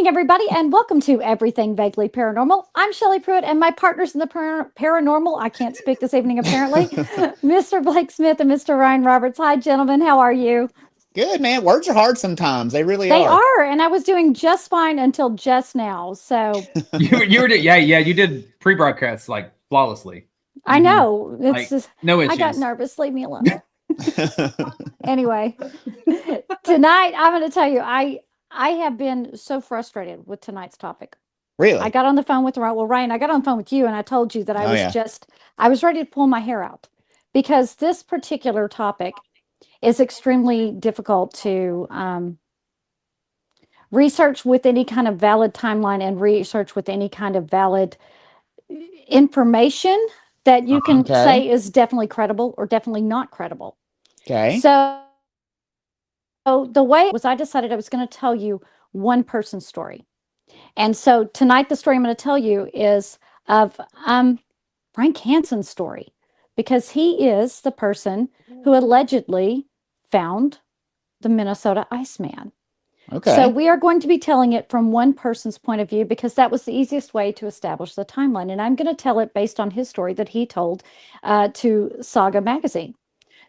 evening, everybody, and welcome to Everything Vaguely Paranormal. I'm Shelley Pruitt, and my partners in the paranormal, I can't speak this evening apparently, Mr. Blake Smith and Mr. Ryan Roberts. Hi, gentlemen, how are you? Good, man. Words are hard sometimes. They really They are. are, and I was doing just fine until just now. So You did pre-broadcast like flawlessly. I know it's Like just, no I got issues. nervous. Leave me alone. Anyway, tonight I'm going to tell you, I have been so frustrated with tonight's topic. I Really? got on the phone with Ryan. Well, Ryan, I got on the phone with you and I told you that Oh, yeah. I was ready to pull my hair out because this particular topic is extremely difficult to research with any kind of valid timeline and research with any kind of valid information that you Uh-huh. can Okay. say is definitely credible or definitely not credible. Okay. So the way it was, I decided I was going to tell you one person's story. And so tonight, the story I'm going to tell you is of Frank Hansen's story, because he is the person who allegedly found the Minnesota Iceman. So Okay. we are going to be telling it from one person's point of view because that was the easiest way to establish the timeline. And I'm going to tell it based on his story that he told to Saga Magazine.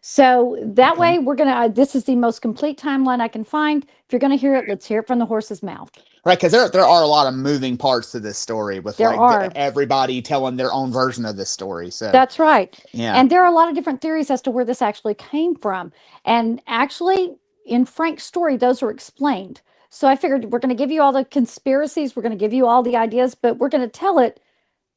So that Okay. way, we're going to, this is the most complete timeline I can find. If you're going to hear it, let's hear it from the horse's mouth. Right, because there are a lot of moving parts to this story with There like are. everybody telling their own version of this story. So, That's right. yeah. And there are a lot of different theories as to where this actually came from. And actually, in Frank's story, those are explained. So I figured we're going to give you all the conspiracies, we're going to give you all the ideas, but we're going to tell it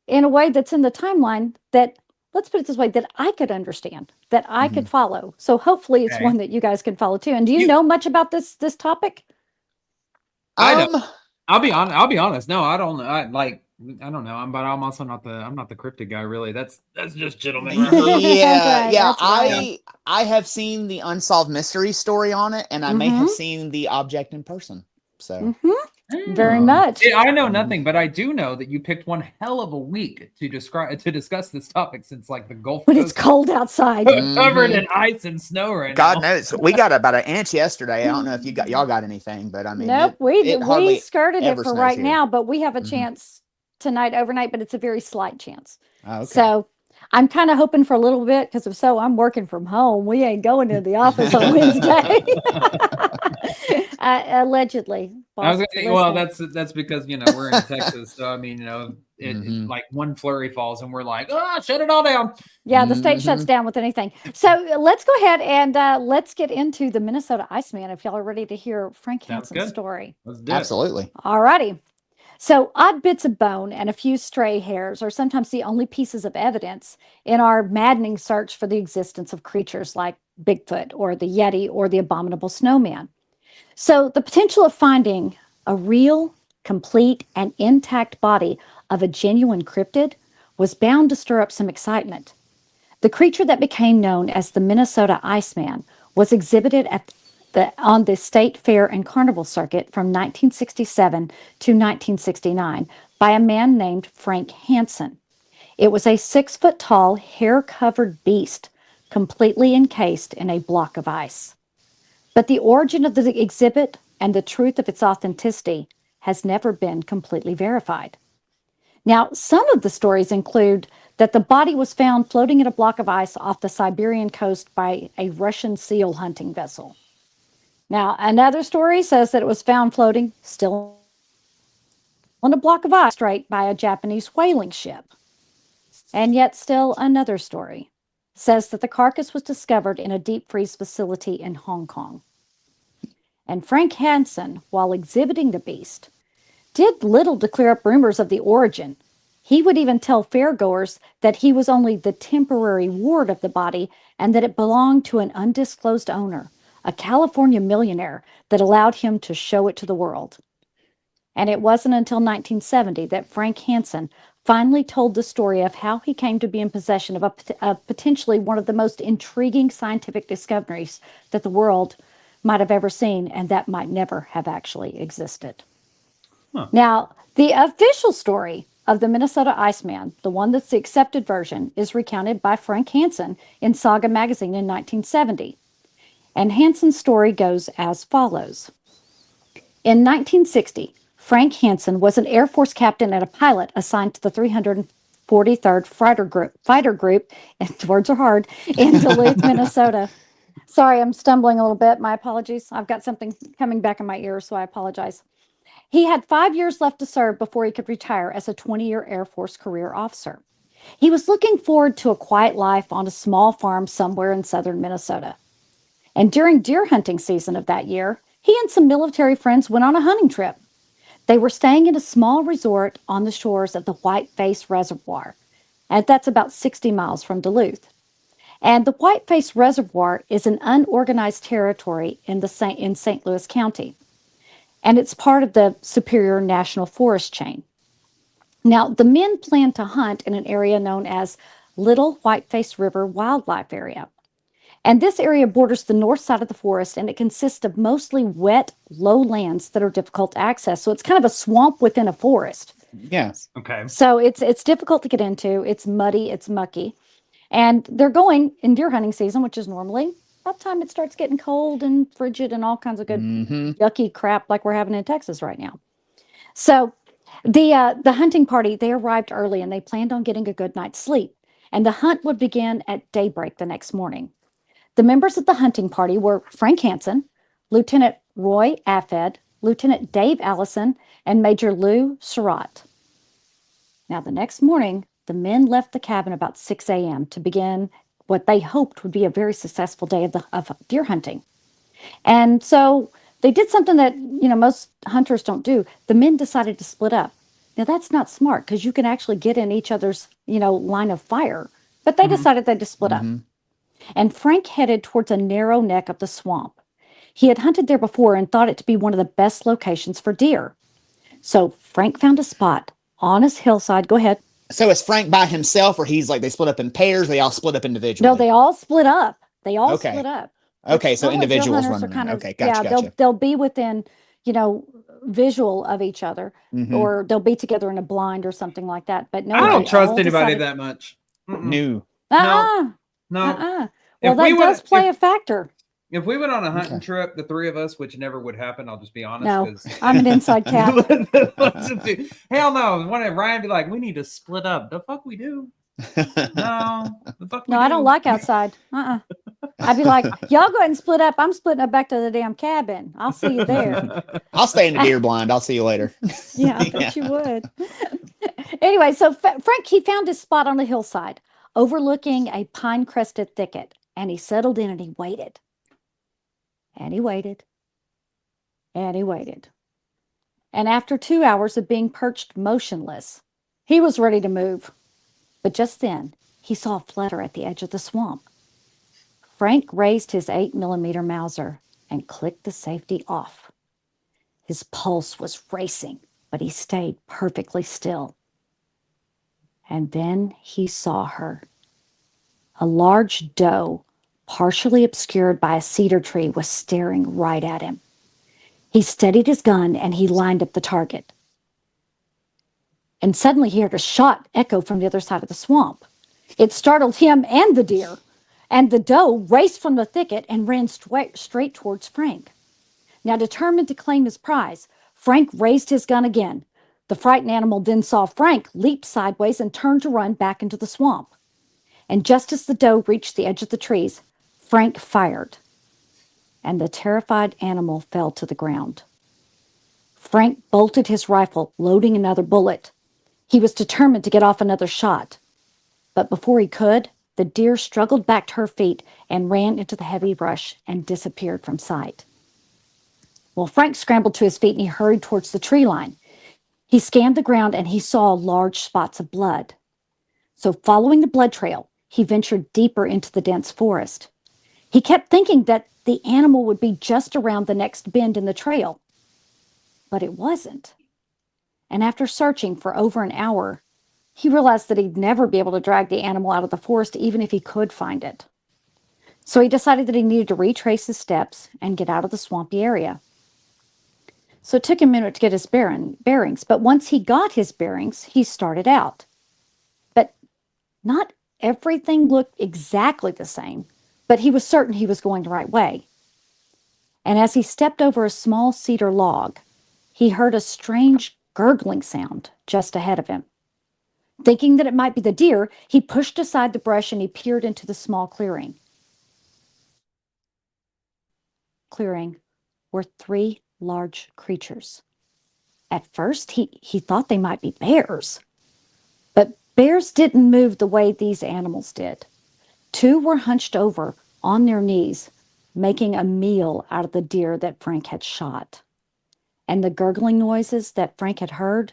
in a way that's in the timeline that, let's put it this way, that I could understand, that I Hmm. could follow. So hopefully it's Okay. one that you guys can follow too. And do you You know much about this topic? I don't. Um. I'll be honest. No, I don't. I don't know. But I'm also not the cryptid guy. Really, that's just gentlemen right here. That's Yeah. right. Yeah. That's right. I have seen the unsolved mystery story on it, and I may have Mm-hmm. seen the object in person. So. Mm-hmm. Very Oh. much. I know Mhm. nothing, but I do know that you picked one hell of a week to discuss this topic since like the Gulf When it's Coast is cold outside. covered Hmm. in ice and snow right God now. knows. We got about an inch yesterday. I don't know if y'all got anything, but I mean Nope, it we hardly skirted it ever for snows right here. now, but we have a Hmm. chance tonight overnight, but it's a very slight chance. Oh, okay. So I'm kind of hoping for a little bit because if so, I'm working from home. We ain't going to the office on Wednesday. Allegedly, I was boss gonna is say, well, listening. that's because we're in Texas, so I mean it Hmm. like one flurry falls and we're like, oh, shut it all down. Yeah, the state shuts Hmm. down with anything. So let's go ahead and let's get into the Minnesota Iceman if y'all are ready to hear Frank Sounds Hansen's good. story. Let's do it. Absolutely. All righty. So, odd bits of bone and a few stray hairs are sometimes the only pieces of evidence in our maddening search for the existence of creatures like Bigfoot or the Yeti or the abominable snowman. So, the potential of finding a real, complete, and intact body of a genuine cryptid was bound to stir up some excitement. The creature that became known as the Minnesota Iceman was exhibited on the State Fair and Carnival circuit from 1967 to 1969 by a man named Frank Hansen. It was a 6 foot tall, hair covered beast, completely encased in a block of ice. But the origin of the exhibit and the truth of its authenticity has never been completely verified. Now, some of the stories include that the body was found floating in a block of ice off the Siberian coast by a Russian seal hunting vessel. Now, another story says that it was found floating still in a block of ice straight by a Japanese whaling ship. And yet, still another story says that the carcass was discovered in a deep freeze facility in Hong Kong. And Frank Hansen, while exhibiting the beast, did little to clear up rumors of the origin. He would even tell fairgoers that he was only the temporary ward of the body and that it belonged to an undisclosed owner, a California millionaire that allowed him to show it to the world. And it wasn't until 1970 that Frank Hansen finally told the story of how he came to be in possession of potentially one of the most intriguing scientific discoveries that the world might have ever seen and that might never have actually existed. Huh. Now, the official story of the Minnesota Iceman, the one that's the accepted version, is recounted by Frank Hansen in Saga magazine in 1970. And Hansen's story goes as follows. In 1960, Frank Hansen was an Air Force captain and a pilot assigned to the 343rd Fighter Group, and words are hard, in Duluth, Minnesota. Sorry, I'm stumbling a little bit. My apologies. I've got something coming back in my ear, so I apologize. He had 5 years left to serve before he could retire as a 20-year Air Force career officer. He was looking forward to a quiet life on a small farm somewhere in southern Minnesota. And during deer hunting season of that year, he and some military friends went on a hunting trip. They were staying in a small resort on the shores of the Whiteface Reservoir, and that's about 60 miles from Duluth. And the Whiteface Reservoir is an unorganized territory in St. Louis County, and it's part of the Superior National Forest chain. Now, the men planned to hunt in an area known as Little Whiteface River Wildlife Area. And this area borders the north side of the forest, and it consists of mostly wet, low lands that are difficult to access. So it's kind of a swamp within a forest. Yes. Okay. So it's difficult to get into. It's muddy, it's mucky. And they're going in deer hunting season, which is normally about the time it starts getting cold and frigid and all kinds of good yucky crap like we're having in Texas right now. So the hunting party, they arrived early and they planned on getting a good night's sleep. And the hunt would begin at daybreak the next morning. The members of the hunting party were Frank Hansen, Lieutenant Roy Affed, Lieutenant Dave Allison, and Major Lou Surratt. Now, the next morning, the men left the cabin about 6 a.m. to begin what they hoped would be a very successful day of deer hunting. And so they did something that, most hunters don't do. The men decided to split up. Now, that's not smart because you can actually get in each other's, line of fire. But they decided they'd just split up. And Frank headed towards a narrow neck of the swamp. He had hunted there before and thought it to be one of the best locations for deer. So Frank found a spot on his hillside. Go ahead. So is Frank by himself, or he's like they split up in pairs? They all split up individually. No, they all split up. Okay. Split up. Okay, so Normally, deer individuals hunters running are kind around. of, Okay, gotcha. they'll be within, visual of each other, or they'll be together in a blind or something like that. But no, I don't they trust all anybody decided, that much. New. uh-uh, No. uh-uh. If Well, that we would- does play a factor. If we went on a hunting Okay. trip, the three of us, which never would happen, I'll just be honest. No, 'cause- I'm an inside cat. Hell no. When Ryan be like, we need to split up. The fuck we do? No. The fuck we No, do? I don't like outside. I'd be like, y'all go ahead and split up. I'm splitting up back to the damn cabin. I'll see you there. I'll stay in the deer blind. I'll see you later. Yeah, I bet you would. Anyway, so Frank, he found his spot on the hillside overlooking a pine-crested thicket, and he settled in and he waited. And he waited. And he waited. And after 2 hours of being perched motionless, he was ready to move. But just then, he saw a flutter at the edge of the swamp. Frank raised his 8mm Mauser and clicked the safety off. His pulse was racing, but he stayed perfectly still. And then he saw her. A large doe, partially obscured by a cedar tree, was staring right at him. He steadied his gun and he lined up the target. And suddenly he heard a shot echo from the other side of the swamp. It startled him and the deer, and the doe raced from the thicket and ran straight towards Frank. Now, determined to claim his prize, Frank raised his gun again. The frightened animal then saw Frank, leaped sideways, and turned to run back into the swamp. And just as the doe reached the edge of the trees, Frank fired, and the terrified animal fell to the ground. Frank bolted his rifle, loading another bullet. He was determined to get off another shot. But before he could, the deer struggled back to her feet and ran into the heavy brush and disappeared from sight. Well, Frank scrambled to his feet and he hurried towards the tree line. He scanned the ground and he saw large spots of blood. So following the blood trail, he ventured deeper into the dense forest. He kept thinking that the animal would be just around the next bend in the trail. But it wasn't. And after searching for over an hour, he realized that he'd never be able to drag the animal out of the forest even if he could find it. So he decided that he needed to retrace his steps and get out of the swampy area. So it took him a minute to get his bearings, but once he got his bearings, he started out. But not everything looked exactly the same, but he was certain he was going the right way. And as he stepped over a small cedar log, he heard a strange gurgling sound just ahead of him. Thinking that it might be the deer, he pushed aside the brush and he peered into the small clearing. Clearing were three large creatures. At first, he thought they might be bears, but bears didn't move the way these animals did. Two were hunched over on their knees, making a meal out of the deer that Frank had shot. And the gurgling noises that Frank had heard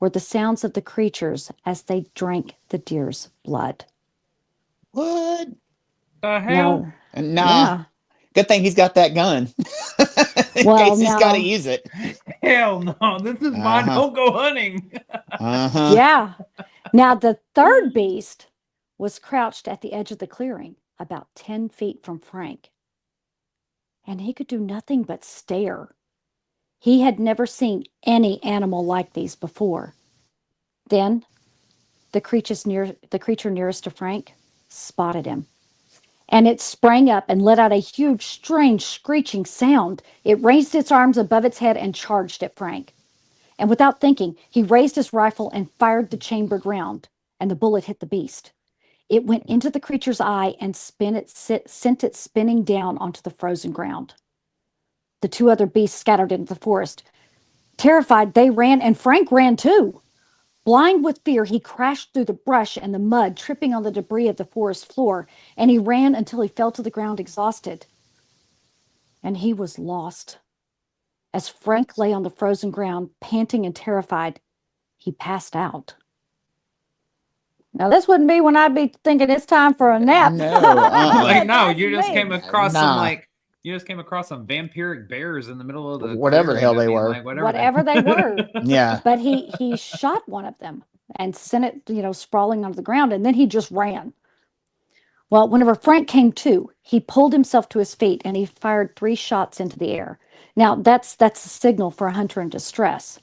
were the sounds of the creatures as they drank the deer's blood. What? The hell? Now, Nah. yeah. Good thing he's got that gun. In Well, case he's got to now, use it. Hell no. This is mine. Uh-huh. Don't go hunting. Uh-huh. yeah. Now, the third beast was crouched at the edge of the clearing, about 10 feet from Frank. And he could do nothing but stare. He had never seen any animal like these before. Then, the creature nearest to Frank spotted him. And it sprang up and let out a huge, strange, screeching sound. It raised its arms above its head and charged at Frank. And without thinking, he raised his rifle and fired the chambered round, and the bullet hit the beast. It went into the creature's eye and sent it spinning down onto the frozen ground. The two other beasts scattered into the forest. Terrified, they ran, and Frank ran too. Blind with fear, he crashed through the brush and the mud, tripping on the debris of the forest floor, and he ran until he fell to the ground exhausted. And he was lost. As Frank lay on the frozen ground, panting and terrified, he passed out. Now, this wouldn't be when I'd be thinking it's time for a nap. No, Like, no, That's you just me. came across Nah. some vampiric bears in the middle of the Whatever the hell clearing. they I mean, were. like, Whatever they were. Yeah. But he shot one of them and sent it, sprawling onto the ground, and then he just ran. Well, whenever Frank came to, he pulled himself to his feet and he fired 3 shots into the air. Now, that's a signal for a hunter in distress.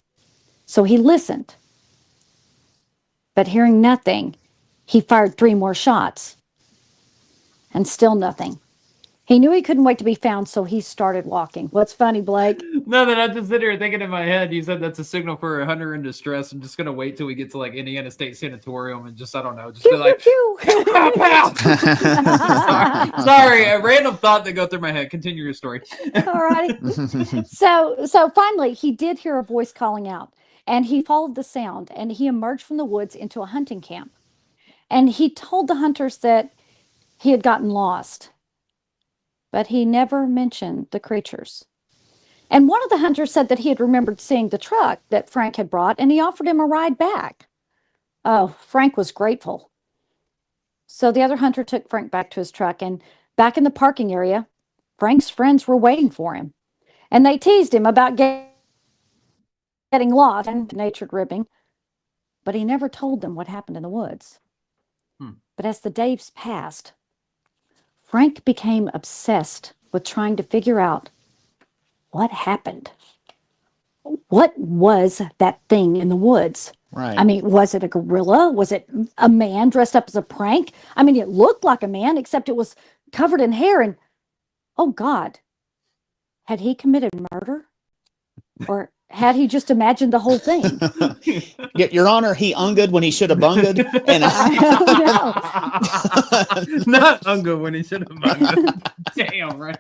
So he listened. But hearing nothing, he fired 3 more shots. And still nothing. He knew he couldn't wait to be found, so he started walking. What's funny, Blake? No, then I'm just sitting here thinking in my head, you said that's a signal for a hunter in distress. I'm just going to wait till we get to like Indiana State Sanatorium and just, I don't know, just be like, pow, pow. Sorry, a random thought that go through my head. Continue your story. All righty. So finally, he did hear a voice calling out, and he followed the sound, and he emerged from the woods into a hunting camp. And he told the hunters that he had gotten lost, but he never mentioned the creatures. And one of the hunters said that he had remembered seeing the truck that Frank had brought, and he offered him a ride back. Oh, Frank was grateful. So the other hunter took Frank back to his truck, and back in the parking area, Frank's friends were waiting for him. And they teased him about getting lost and natured ribbing, but he never told them what happened in the woods. But as the days passed, Frank became obsessed with trying to figure out what happened. What was that thing in the woods? Right. I mean, was it a gorilla? Was it a man dressed up as a prank? I mean, it looked like a man, except it was covered in hair. And oh God, had he committed murder? Or had he just imagined the whole thing? Your Honor, he ungood when he should have bunged. And I don't know. Not ungood when he should have bunged. Damn, right?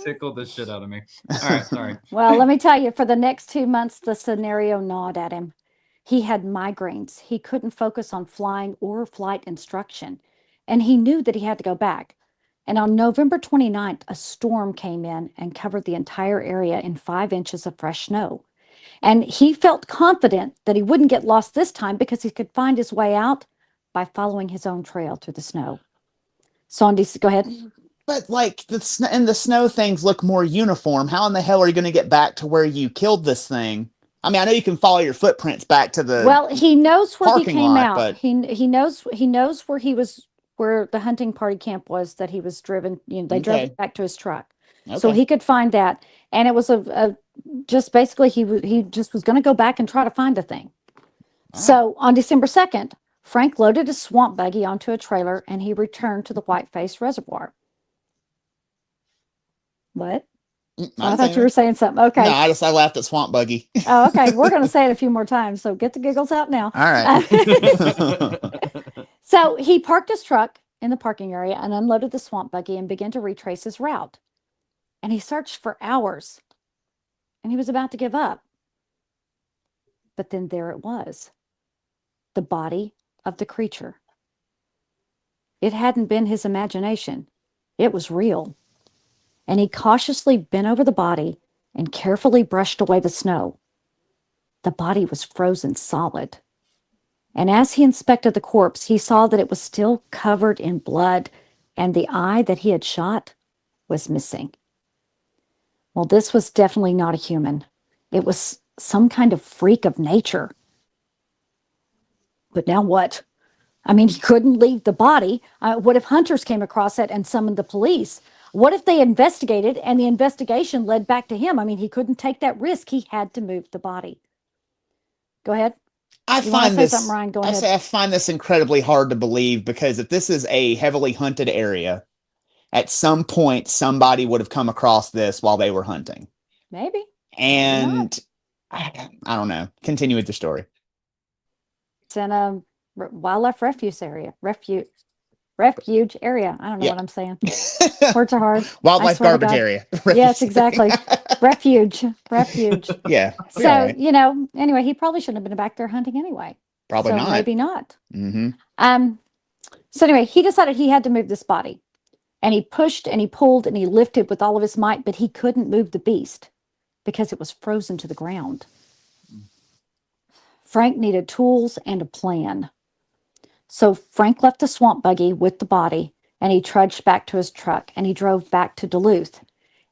Tickled the shit out of me. All right, sorry. Well, let me tell you, for the next 2 months, the scenario gnawed at him. He had migraines. He couldn't focus on flying or flight instruction. And he knew that he had to go back. And on November 29th, a storm came in and covered the entire area in 5 inches of fresh snow. And he felt confident that he wouldn't get lost this time because he could find his way out by following his own trail through the snow. Sondi, go ahead. But like the snow things look more uniform. How in the hell are you going to get back to where you killed this thing? I mean, I know you can follow your footprints back to the Well, he knows where he parking came lot, out. but He knows where the hunting party camp was that he was driven. They drove Okay. it back to his truck, so okay. he could find that. And it was just basically he just was going to go back and try to find the thing. So on December 2nd, Frank loaded his swamp buggy onto a trailer and he returned to the Whiteface Reservoir. What? I thought you were saying something. Okay. No, I laughed at Swamp Buggy. Oh, okay. We're going to say it a few more times. So get the giggles out now. All right. So he parked his truck in the parking area and unloaded the swamp buggy and began to retrace his route. And he searched for hours and he was about to give up. But then there it was, the body of the creature. It hadn't been his imagination. It was real. And he cautiously bent over the body and carefully brushed away the snow. The body was frozen solid. And as he inspected the corpse, he saw that it was still covered in blood, and the eye that he had shot was missing. Well, this was definitely not a human. It was some kind of freak of nature. But now what? I mean, he couldn't leave the body. What if hunters came across it and summoned the police? What if they investigated and the investigation led back to him? I mean, he couldn't take that risk. He had to move the body. Go ahead. I You want to find say this. something, Ryan? Go I ahead. say I find this incredibly hard to believe because if this is a heavily hunted area, at some point somebody would have come across this while they were hunting. Maybe. And I don't know. Continue with the story. It's in a wildlife refuge area. Refuge area. I don't know Yeah. what I'm saying. Words are hard. Wildlife swear to garbage God. area. Yes, exactly. Refuge. Yeah. So, Right. Anyway, he probably shouldn't have been back there hunting anyway. Probably so not. Maybe not. Mm-hmm. So anyway, he decided he had to move this body. And he pushed and he pulled and he lifted with all of his might, but he couldn't move the beast because it was frozen to the ground. Frank needed tools and a plan. So Frank left the swamp buggy with the body and he trudged back to his truck and he drove back to Duluth.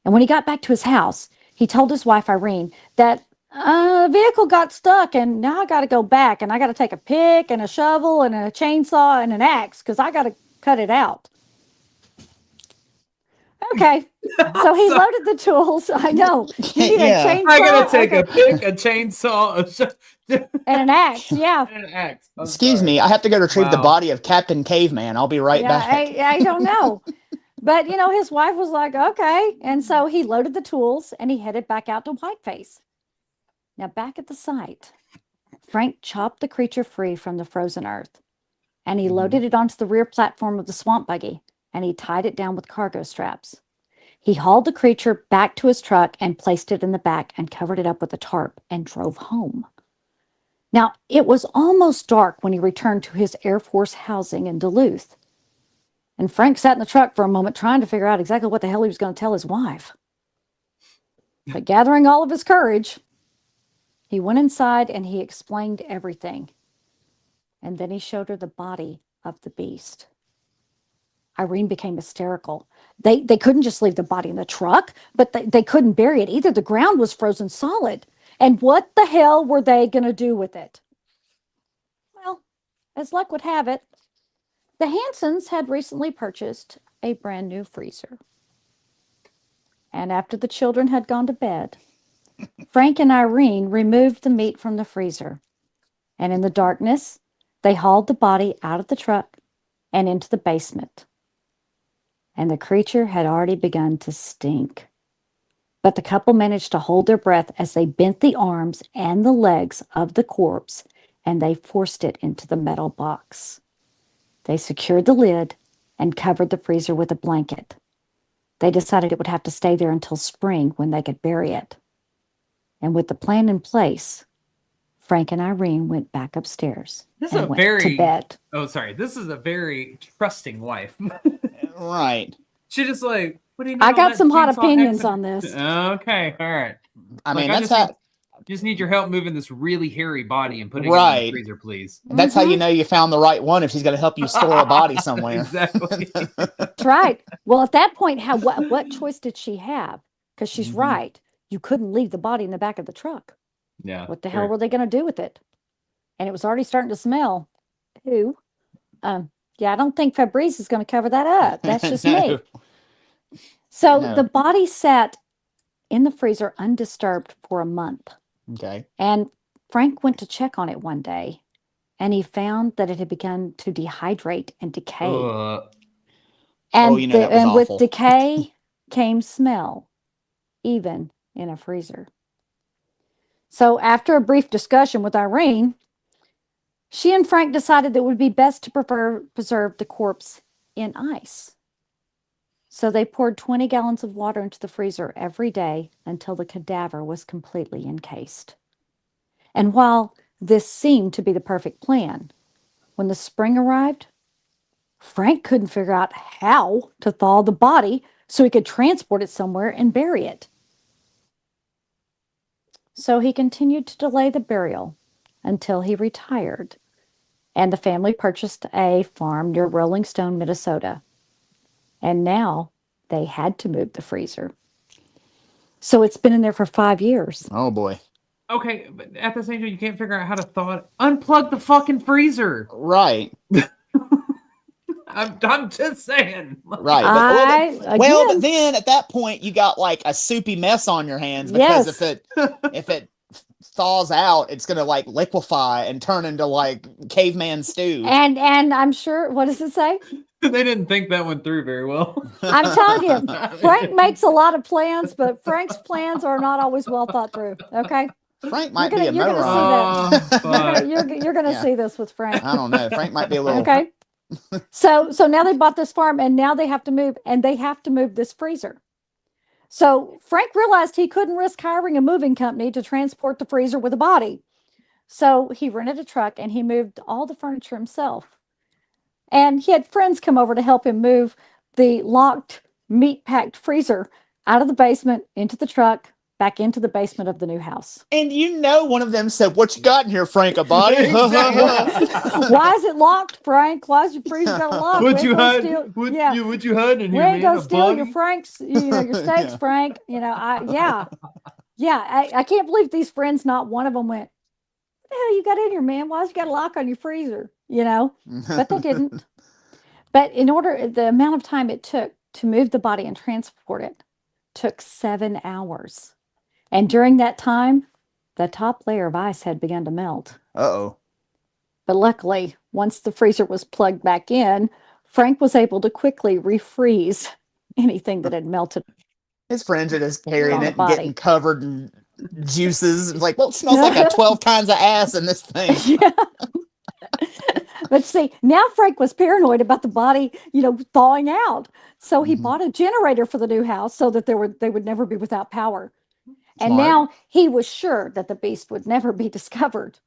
And when he got back to his house, he told his wife, Irene, that the vehicle got stuck and now I got to go back and I got to take a pick and a shovel and a chainsaw and an axe because I got to cut it out. Okay. So he loaded the tools. I know. You need a chainsaw. I gotta take a pick, a chainsaw, and an axe. Yeah. And an axe. Excuse me. I have to go retrieve the body of Captain Caveman. I'll be right back. I don't know. But, his wife was like, okay. And so he loaded the tools and he headed back out to Whiteface. Now, back at the site, Frank chopped the creature free from the frozen earth and he loaded it onto the rear platform of the swamp buggy and he tied it down with cargo straps. He hauled the creature back to his truck and placed it in the back and covered it up with a tarp and drove home. Now, it was almost dark when he returned to his Air Force housing in Duluth. And Frank sat in the truck for a moment trying to figure out exactly what the hell he was going to tell his wife. But gathering all of his courage, he went inside and he explained everything. And then he showed her the body of the beast. Irene became hysterical. They couldn't just leave the body in the truck, but they couldn't bury it either. The ground was frozen solid. And what the hell were they going to do with it? Well, as luck would have it, the Hansons had recently purchased a brand new freezer. And after the children had gone to bed, Frank and Irene removed the meat from the freezer. And in the darkness, they hauled the body out of the truck and into the basement. And the creature had already begun to stink. But the couple managed to hold their breath as they bent the arms and the legs of the corpse and they forced it into the metal box. They secured the lid and covered the freezer with a blanket. They decided it would have to stay there until spring when they could bury it. And with the plan in place, Frank and Irene went back upstairs and went to bed. Oh, sorry. This is a very trusting wife. Right. She just like, what do you know? I got some hot opinions on this. Okay. All right. I mean, that's how... Just need your help moving this really hairy body and putting it in the freezer, please. That's how you know you found the right one, if she's going to help you store a body somewhere. Exactly. That's right. Well, at that point, what choice did she have? Because she's right. You couldn't leave the body in the back of the truck. Yeah. What the hell were they going to do with it? And it was already starting to smell. Ew. Yeah, I don't think Fabrice is going to cover that up. That's just me. So the body sat in the freezer undisturbed for a month. Okay. And Frank went to check on it one day, and he found that it had begun to dehydrate and decay. And with decay came smell. even in a freezer. So, after a brief discussion with Irene, she and Frank decided that it would be best to preserve the corpse in ice. So, they poured 20 gallons of water into the freezer every day until the cadaver was completely encased. And while this seemed to be the perfect plan, when the spring arrived, Frank couldn't figure out how to thaw the body so he could transport it somewhere and bury it. So he continued to delay the burial until he retired, and the family purchased a farm near Rolling Stone, Minnesota. And now they had to move the freezer. So it's been in there for 5 years. Oh boy. Okay, but at the same time, you can't figure out how to thaw it. Unplug the fucking freezer. Right. I'm just saying. Right. But then at that point you got like a soupy mess on your hands, because if it thaws out, it's gonna like liquefy and turn into like caveman stew. And I'm sure, what does it say? They didn't think that one through very well. I'm telling you, Frank makes a lot of plans, but Frank's plans are not always well thought through. Okay. Frank might be a you're moron. You're gonna see this with Frank. I don't know. Frank might be a little okay. So now they bought this farm, and now they have to move, and they have to move this freezer. So Frank realized he couldn't risk hiring a moving company to transport the freezer with a body. So he rented a truck and he moved all the furniture himself. And he had friends come over to help him move the locked, meat-packed freezer out of the basement into the truck, back into the basement of the new house. And one of them said, "What you got in here, Frank, a body?" Why is it locked, Frank? Why is your freezer got a lock? Would you hide? Would you hide in here? We ain't gonna steal your Frank's, your steaks, Frank. I can't believe these friends, not one of them went, "What the hell you got in here, man? Why's you got a lock on your freezer?" But they didn't. But the amount of time it took to move the body and transport it took 7 hours. And during that time, the top layer of ice had begun to melt. Uh-oh. But luckily, once the freezer was plugged back in, Frank was able to quickly refreeze anything that had melted. His friends are just carrying it and getting covered in juices. It's like, well, it smells like 12 kinds of ass in this thing. Yeah. But see, now Frank was paranoid about the body, thawing out. So he bought a generator for the new house so that they would never be without power. And now he was sure that the beast would never be discovered.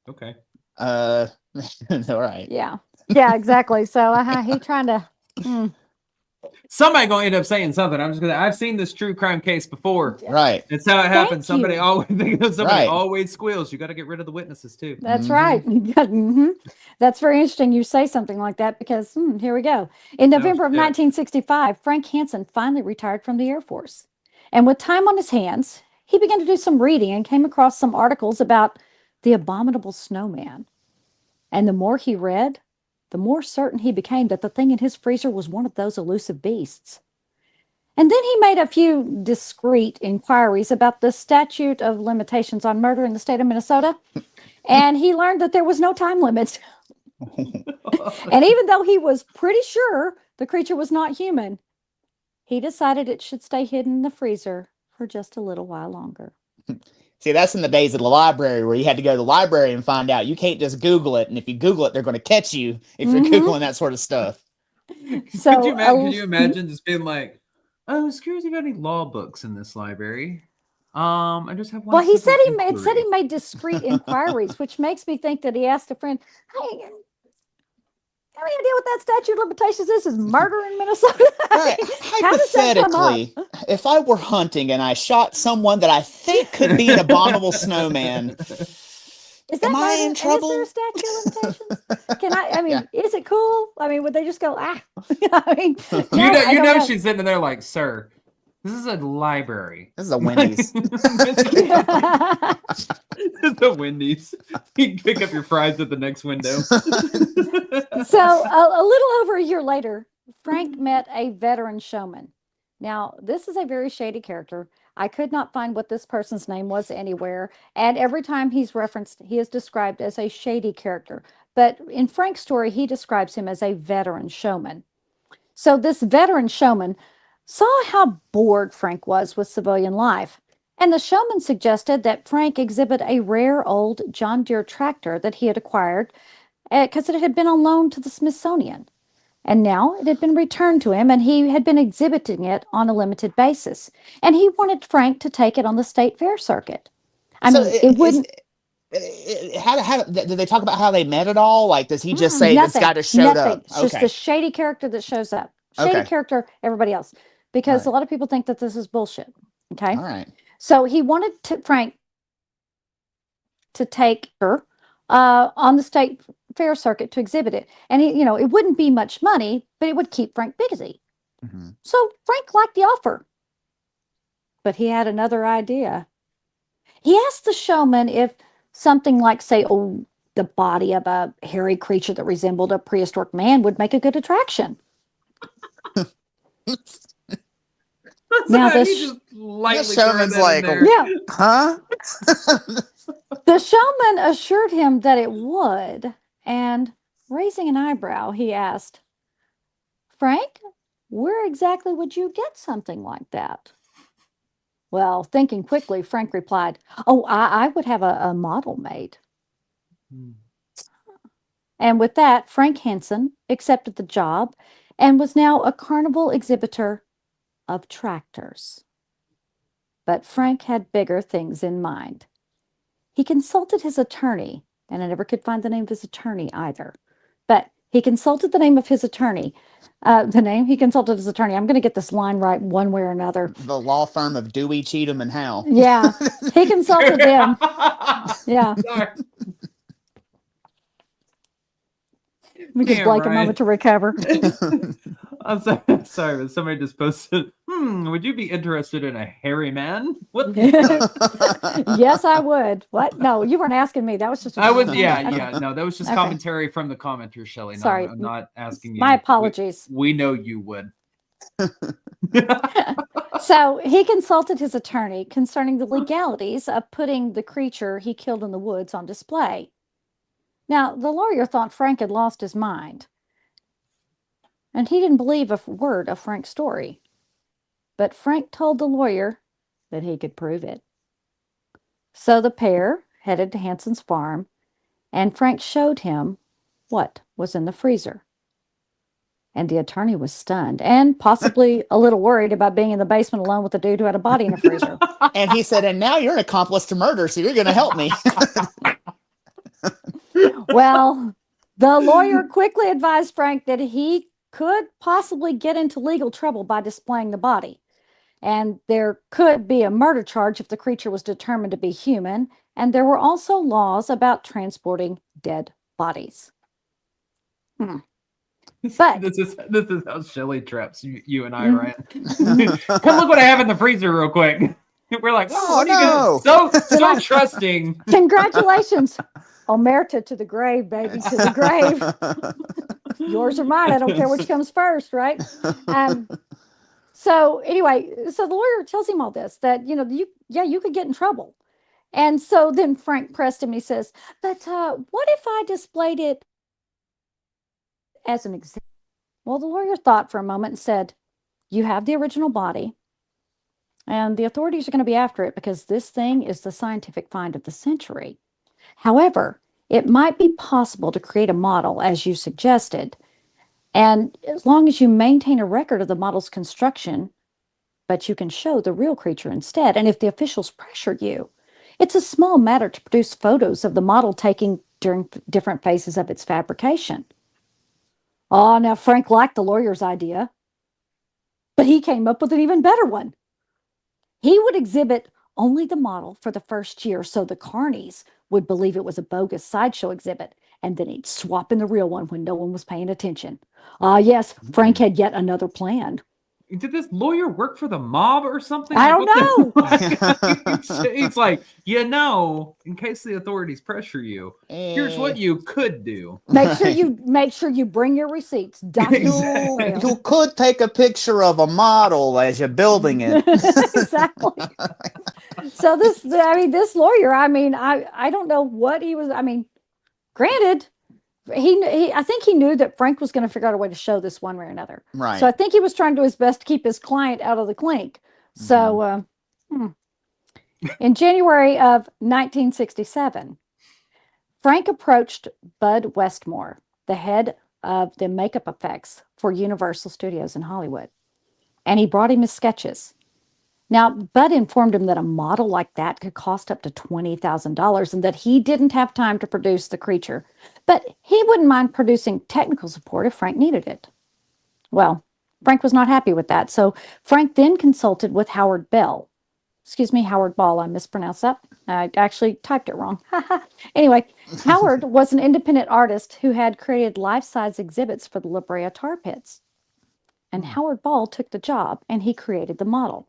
Okay. All right. Yeah. Yeah, exactly. So he trying to. Somebody gonna end up saying something. I've seen this true crime case before. Right. It's how it happens. Somebody always squeals. You got to get rid of the witnesses too. That's right. Mm-hmm. That's very interesting. You say something like that because here we go. In November of 1965, Frank Hansen finally retired from the Air Force. And with time on his hands, he began to do some reading and came across some articles about the abominable snowman. And the more he read, the more certain he became that the thing in his freezer was one of those elusive beasts. And then he made a few discreet inquiries about the statute of limitations on murder in the state of Minnesota, and he learned that there was no time limit. And even though he was pretty sure the creature was not human, he decided it should stay hidden in the freezer for just a little while longer. See, that's in the days of the library where you had to go to the library and find out. You can't just Google it. And if you Google it, they're going to catch you if you're Googling that sort of stuff. So, could you imagine just being like, "Oh, I was curious if you have any law books in this library. I just have one." Well, he said he made discreet inquiries, which makes me think that he asked a friend, "Hey, any idea what that statute of limitations is murder in Minnesota?" Right. Hypothetically, if I were hunting and I shot someone that I think could be an abominable snowman, am I in trouble? Is there a statute of limitations? Is it cool? Would they just go, She's sitting there like, "Sir, this is a library. This is a Wendy's." It's a Wendy's. You can pick up your fries at the next window. So a little over a year later, Frank met a veteran showman. Now, this is a very shady character. I could not find what this person's name was anywhere. And every time he's referenced, he is described as a shady character. But in Frank's story, he describes him as a veteran showman. So this veteran showman saw how bored Frank was with civilian life, and the showman suggested that Frank exhibit a rare old John Deere tractor that he had acquired because it had been on loan to the Smithsonian. And now it had been returned to him, and he had been exhibiting it on a limited basis. And he wanted Frank to take it on the state fair circuit. I So mean, it wouldn't. how did they talk about how they met at all? Like, does he just say this guy just showed Nothing. up? It's just the shady character that shows up. Shady Okay. character, everybody else. Because a lot of people think that this is bullshit. Okay. All right. So he wanted Frank to take her on the state fair circuit to exhibit it. And it wouldn't be much money, but it would keep Frank busy. Mm-hmm. So Frank liked the offer. But he had another idea. He asked the showman if something like, say, the body of a hairy creature that resembled a prehistoric man would make a good attraction. Now this showman's like, huh? The showman assured him that it would, and raising an eyebrow, he asked, Frank, where exactly would you get something like that? Well, thinking quickly, Frank replied, oh, I would have a model made. And with that, Frank Henson accepted the job and was now a carnival exhibitor of tractors. But Frank had bigger things in mind. He consulted his attorney, and I never could find the name of his attorney either. But he consulted the name of his attorney. He consulted his attorney. I'm going to get this line right one way or another. The law firm of Dewey, Cheatham, and Howe. Yeah, he consulted them. Yeah. Sorry. Let me give Blake a moment to recover. I'm sorry, but somebody just posted, would you be interested in a hairy man? What? Yes, I would. What? No, you weren't asking me. That was just. No, that was just commentary from the commenter, Shelley. No, sorry. I'm not asking you. My apologies. We know you would. So he consulted his attorney concerning the legalities of putting the creature he killed in the woods on display. Now, the lawyer thought Frank had lost his mind, and he didn't believe a word of Frank's story. But Frank told the lawyer that he could prove it. So the pair headed to Hanson's farm, and Frank showed him what was in the freezer. And the attorney was stunned and possibly a little worried about being in the basement alone with a dude who had a body in a freezer. And he said, and now you're an accomplice to murder, so you're going to help me. Well, the lawyer quickly advised Frank that he could possibly get into legal trouble by displaying the body. And there could be a murder charge if the creature was determined to be human. And there were also laws about transporting dead bodies. But this is how Shelley traps you and I, Ryan. Come look what I have in the freezer real quick. We're like, what are you doing? So trusting. Congratulations. Omerta to the grave, baby, to the grave. Yours or mine, I don't care which comes first, right? So anyway, so the lawyer tells him all this, that, you could get in trouble. And so then Frank pressed him, he says, but what if I displayed it as an example? Well, the lawyer thought for a moment and said, you have the original body, and the authorities are going to be after it because this thing is the scientific find of the century. However, it might be possible to create a model, as you suggested, and as long as you maintain a record of the model's construction, but you can show the real creature instead. And if the officials pressure you, it's a small matter to produce photos of the model taken during different phases of its fabrication. Oh, now Frank liked the lawyer's idea, but he came up with an even better one. He would exhibit only the model for the first year so the carnies would believe it was a bogus sideshow exhibit, and then he'd swap in the real one when no one was paying attention. Yes, Frank had yet another plan. Did this lawyer work for the mob or something? I don't know. He's like, in case the authorities pressure you, here's what you could do. Make sure you bring your receipts. Exactly. You could take a picture of a model as you're building it. Exactly. So this lawyer, I don't know what he was. Granted, I think he knew that Frank was going to figure out a way to show this one way or another. So I Right. think he was trying to do his best to keep his client out of the clink. Mm-hmm. So in January of 1967, Frank approached Bud Westmore, the head of the makeup effects for Universal Studios in Hollywood, and he brought him his sketches. Now, Bud informed him that a model like that could cost up to $20,000 and that he didn't have time to produce the creature, but he wouldn't mind producing technical support if Frank needed it. Well, Frank was not happy with that, so Frank then consulted with Howard Bell. Excuse me, Howard Ball, I mispronounced that. I actually typed it wrong. Anyway, Howard was an independent artist who had created life-size exhibits for the La Brea tar pits. And Howard Ball took the job and he created the model.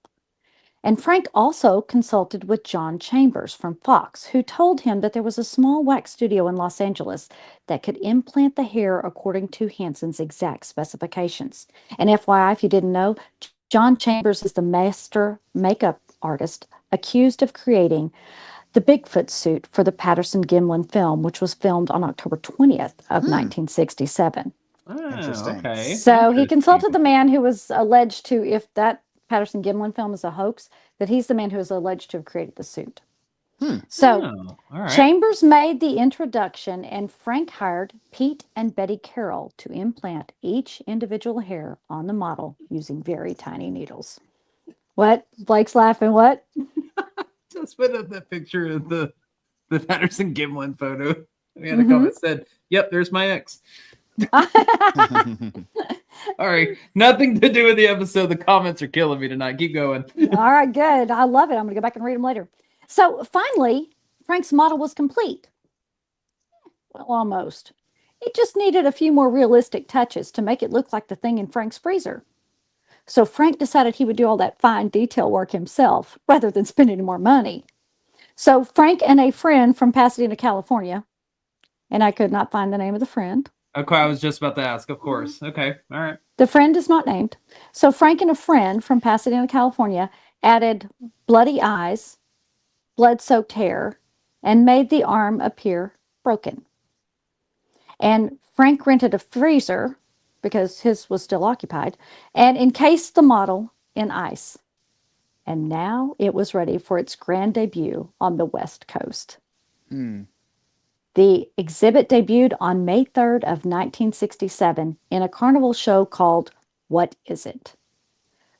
And Frank also consulted with John Chambers from Fox, who told him that there was a small wax studio in Los Angeles that could implant the hair according to Hansen's exact specifications. And FYI, if you didn't know, John Chambers is the master makeup artist accused of creating the Bigfoot suit for the Patterson-Gimlin film, which was filmed on October 20th of 1967. Oh, Interesting. okay. So he Interesting. consulted the man who was alleged to, if that Patterson Gimlin film is a hoax, that he's the man who is alleged to have created the suit. So Oh, all right. Chambers made the introduction, and Frank hired Pete and Betty Carroll to implant each individual hair on the model using very tiny needles. What? Blake's laughing. What? Just put up that picture of the Patterson Gimlin photo. We had a comment said, "Yep, there's my ex." All right, nothing to do with the episode. The comments are killing me tonight. Keep going. All right, good. I love it. I'm going to go back and read them later. So finally, Frank's model was complete. Well, almost. It just needed a few more realistic touches to make it look like the thing in Frank's freezer. So Frank decided he would do all that fine detail work himself rather than spend any more money. So Frank and a friend from Pasadena, California, and I could not find the name of the friend. Okay, I was just about to ask. Of course. Okay. All right. The friend is not named. So Frank and a friend from Pasadena, California added bloody eyes, blood-soaked hair, and made the arm appear broken. And Frank rented a freezer because his was still occupied and encased the model in ice. And now it was ready for its grand debut on the West Coast. The exhibit debuted on May 3rd of 1967 in a carnival show called What Is It?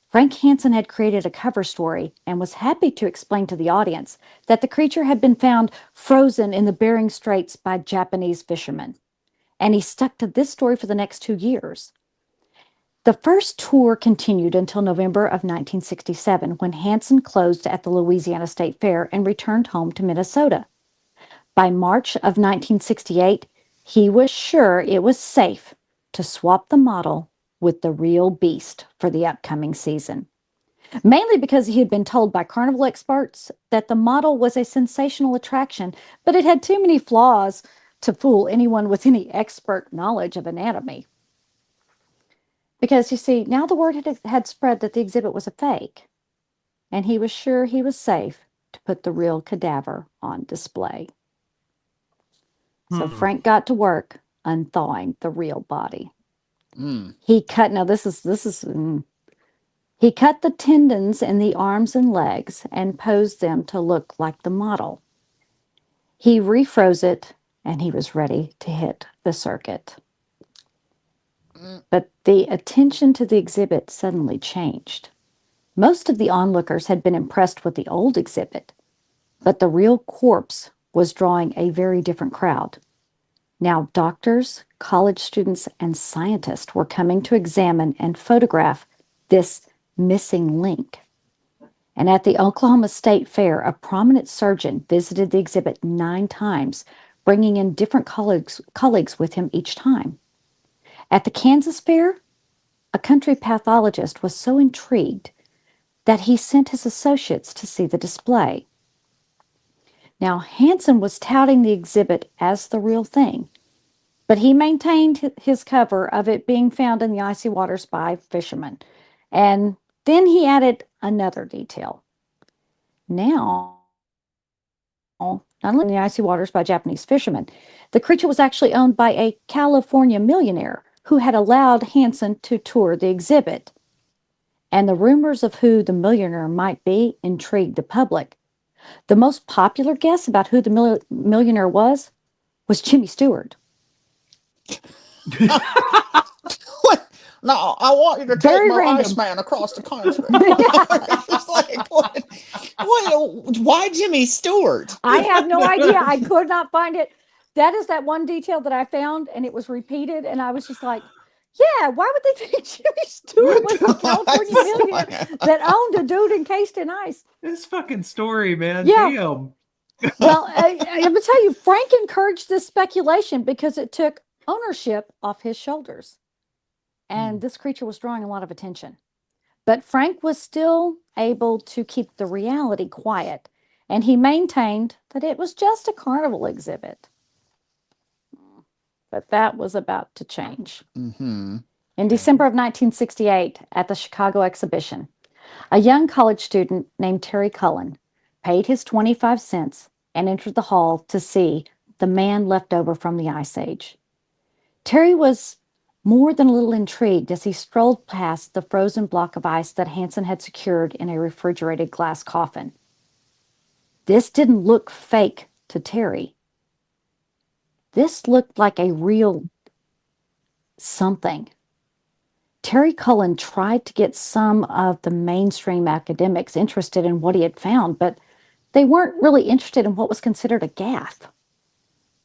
Frank Hansen had created a cover story and was happy to explain to the audience that the creature had been found frozen in the Bering Straits by Japanese fishermen. And he stuck to this story for the next 2 years. The first tour continued until November of 1967 when Hansen closed at the Louisiana State Fair and returned home to Minnesota. By March of 1968, he was sure it was safe to swap the model with the real beast for the upcoming season. Mainly because he had been told by carnival experts that the model was a sensational attraction, but it had too many flaws to fool anyone with any expert knowledge of anatomy. Because, you see, now the word had spread that the exhibit was a fake, and he was sure he was safe to put the real cadaver on display. So Frank got to work unthawing the real body. He cut, now he cut the tendons in the arms and legs and posed them to look like the model. He refroze it, and he was ready to hit the circuit. But the attention to the exhibit suddenly changed. Most of the onlookers had been impressed with the old exhibit, but the real corpse was drawing a very different crowd. Now, doctors, college students, and scientists were coming to examine and photograph this missing link. And at the Oklahoma State Fair, a prominent surgeon visited the exhibit 9 times, bringing in different colleagues with him each time. At the Kansas Fair, a country pathologist was so intrigued that he sent his associates to see the display. Now, Hansen was touting the exhibit as the real thing, but he maintained his cover of it being found in the icy waters by fishermen. And then he added another detail. Now, not only in the icy waters by Japanese fishermen. The creature was actually owned by a California millionaire who had allowed Hansen to tour the exhibit. And the rumors of who the millionaire might be intrigued the public. The most popular guess about who the millionaire was Jimmy Stewart. What? No, I want you to take my Iceman across the country. It's like, what? Why Jimmy Stewart? I have no idea. I could not find it. That is that one detail that I found, and it was repeated, and I was just like, yeah, why would they think Jimmy Stewart was a California millionaire that owned a dude encased in ice? This fucking story, man. Yeah. Damn. Well, I'm gonna tell you, Frank encouraged this speculation because it took ownership off his shoulders. And this creature was drawing a lot of attention. But Frank was still able to keep the reality quiet, and he maintained that it was just a carnival exhibit. But that was about to change. Mm-hmm. In December of 1968, at the Chicago exhibition, a young college student named Terry Cullen paid his 25 cents and entered the hall to see the man left over from the Ice Age. Terry was more than a little intrigued as he strolled past the frozen block of ice that Hansen had secured in a refrigerated glass coffin. This didn't look fake to Terry. This looked like a real something. Terry Cullen tried to get some of the mainstream academics interested in what he had found, but they weren't really interested in what was considered a gaffe.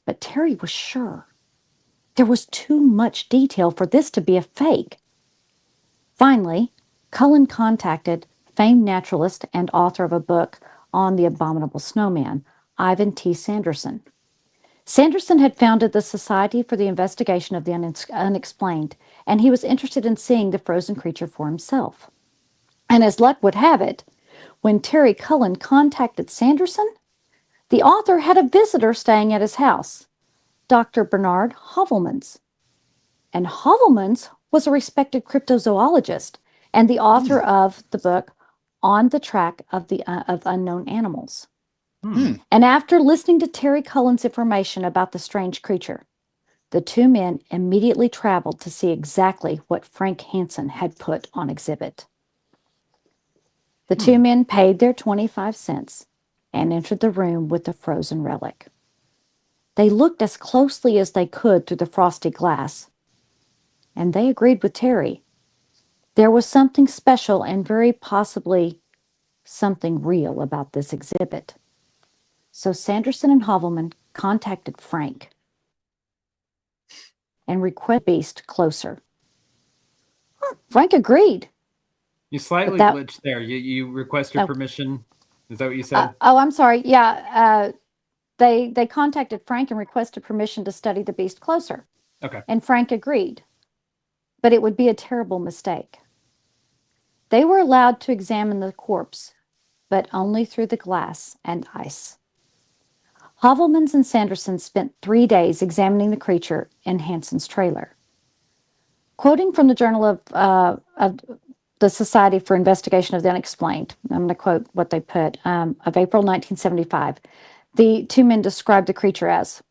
But Terry was sure. There was too much detail for this to be a fake. Finally, Cullen contacted famed naturalist and author of a book on the abominable snowman, Ivan T. Sanderson. Sanderson had founded the Society for the Investigation of the Unexplained, and he was interested in seeing the frozen creature for himself. And as luck would have it, when Terry Cullen contacted Sanderson, the author had a visitor staying at his house, Dr. Bernard Hovelmans. And Hovelmans was a respected cryptozoologist and the author of the book On the Track of Unknown Animals. And after listening to Terry Cullen's information about the strange creature, the two men immediately traveled to see exactly what Frank Hansen had put on exhibit. The two men paid their 25 cents and entered the room with the frozen relic. They looked as closely as they could through the frosty glass, and they agreed with Terry. There was something special and very possibly something real about this exhibit. So Sanderson and Hovelman contacted Frank and requested the beast closer. Frank agreed. You slightly glitched there. You requested permission. Is that what you said? I'm sorry. Yeah. They contacted Frank and requested permission to study the beast closer. Okay. And Frank agreed. But it would be a terrible mistake. They were allowed to examine the corpse, but only through the glass and ice. Hovelmans and Sanderson spent 3 days examining the creature in Hansen's trailer. Quoting from the Journal of the Society for Investigation of the Unexplained, I'm going to quote what they put, of April 1975, the two men described the creature as,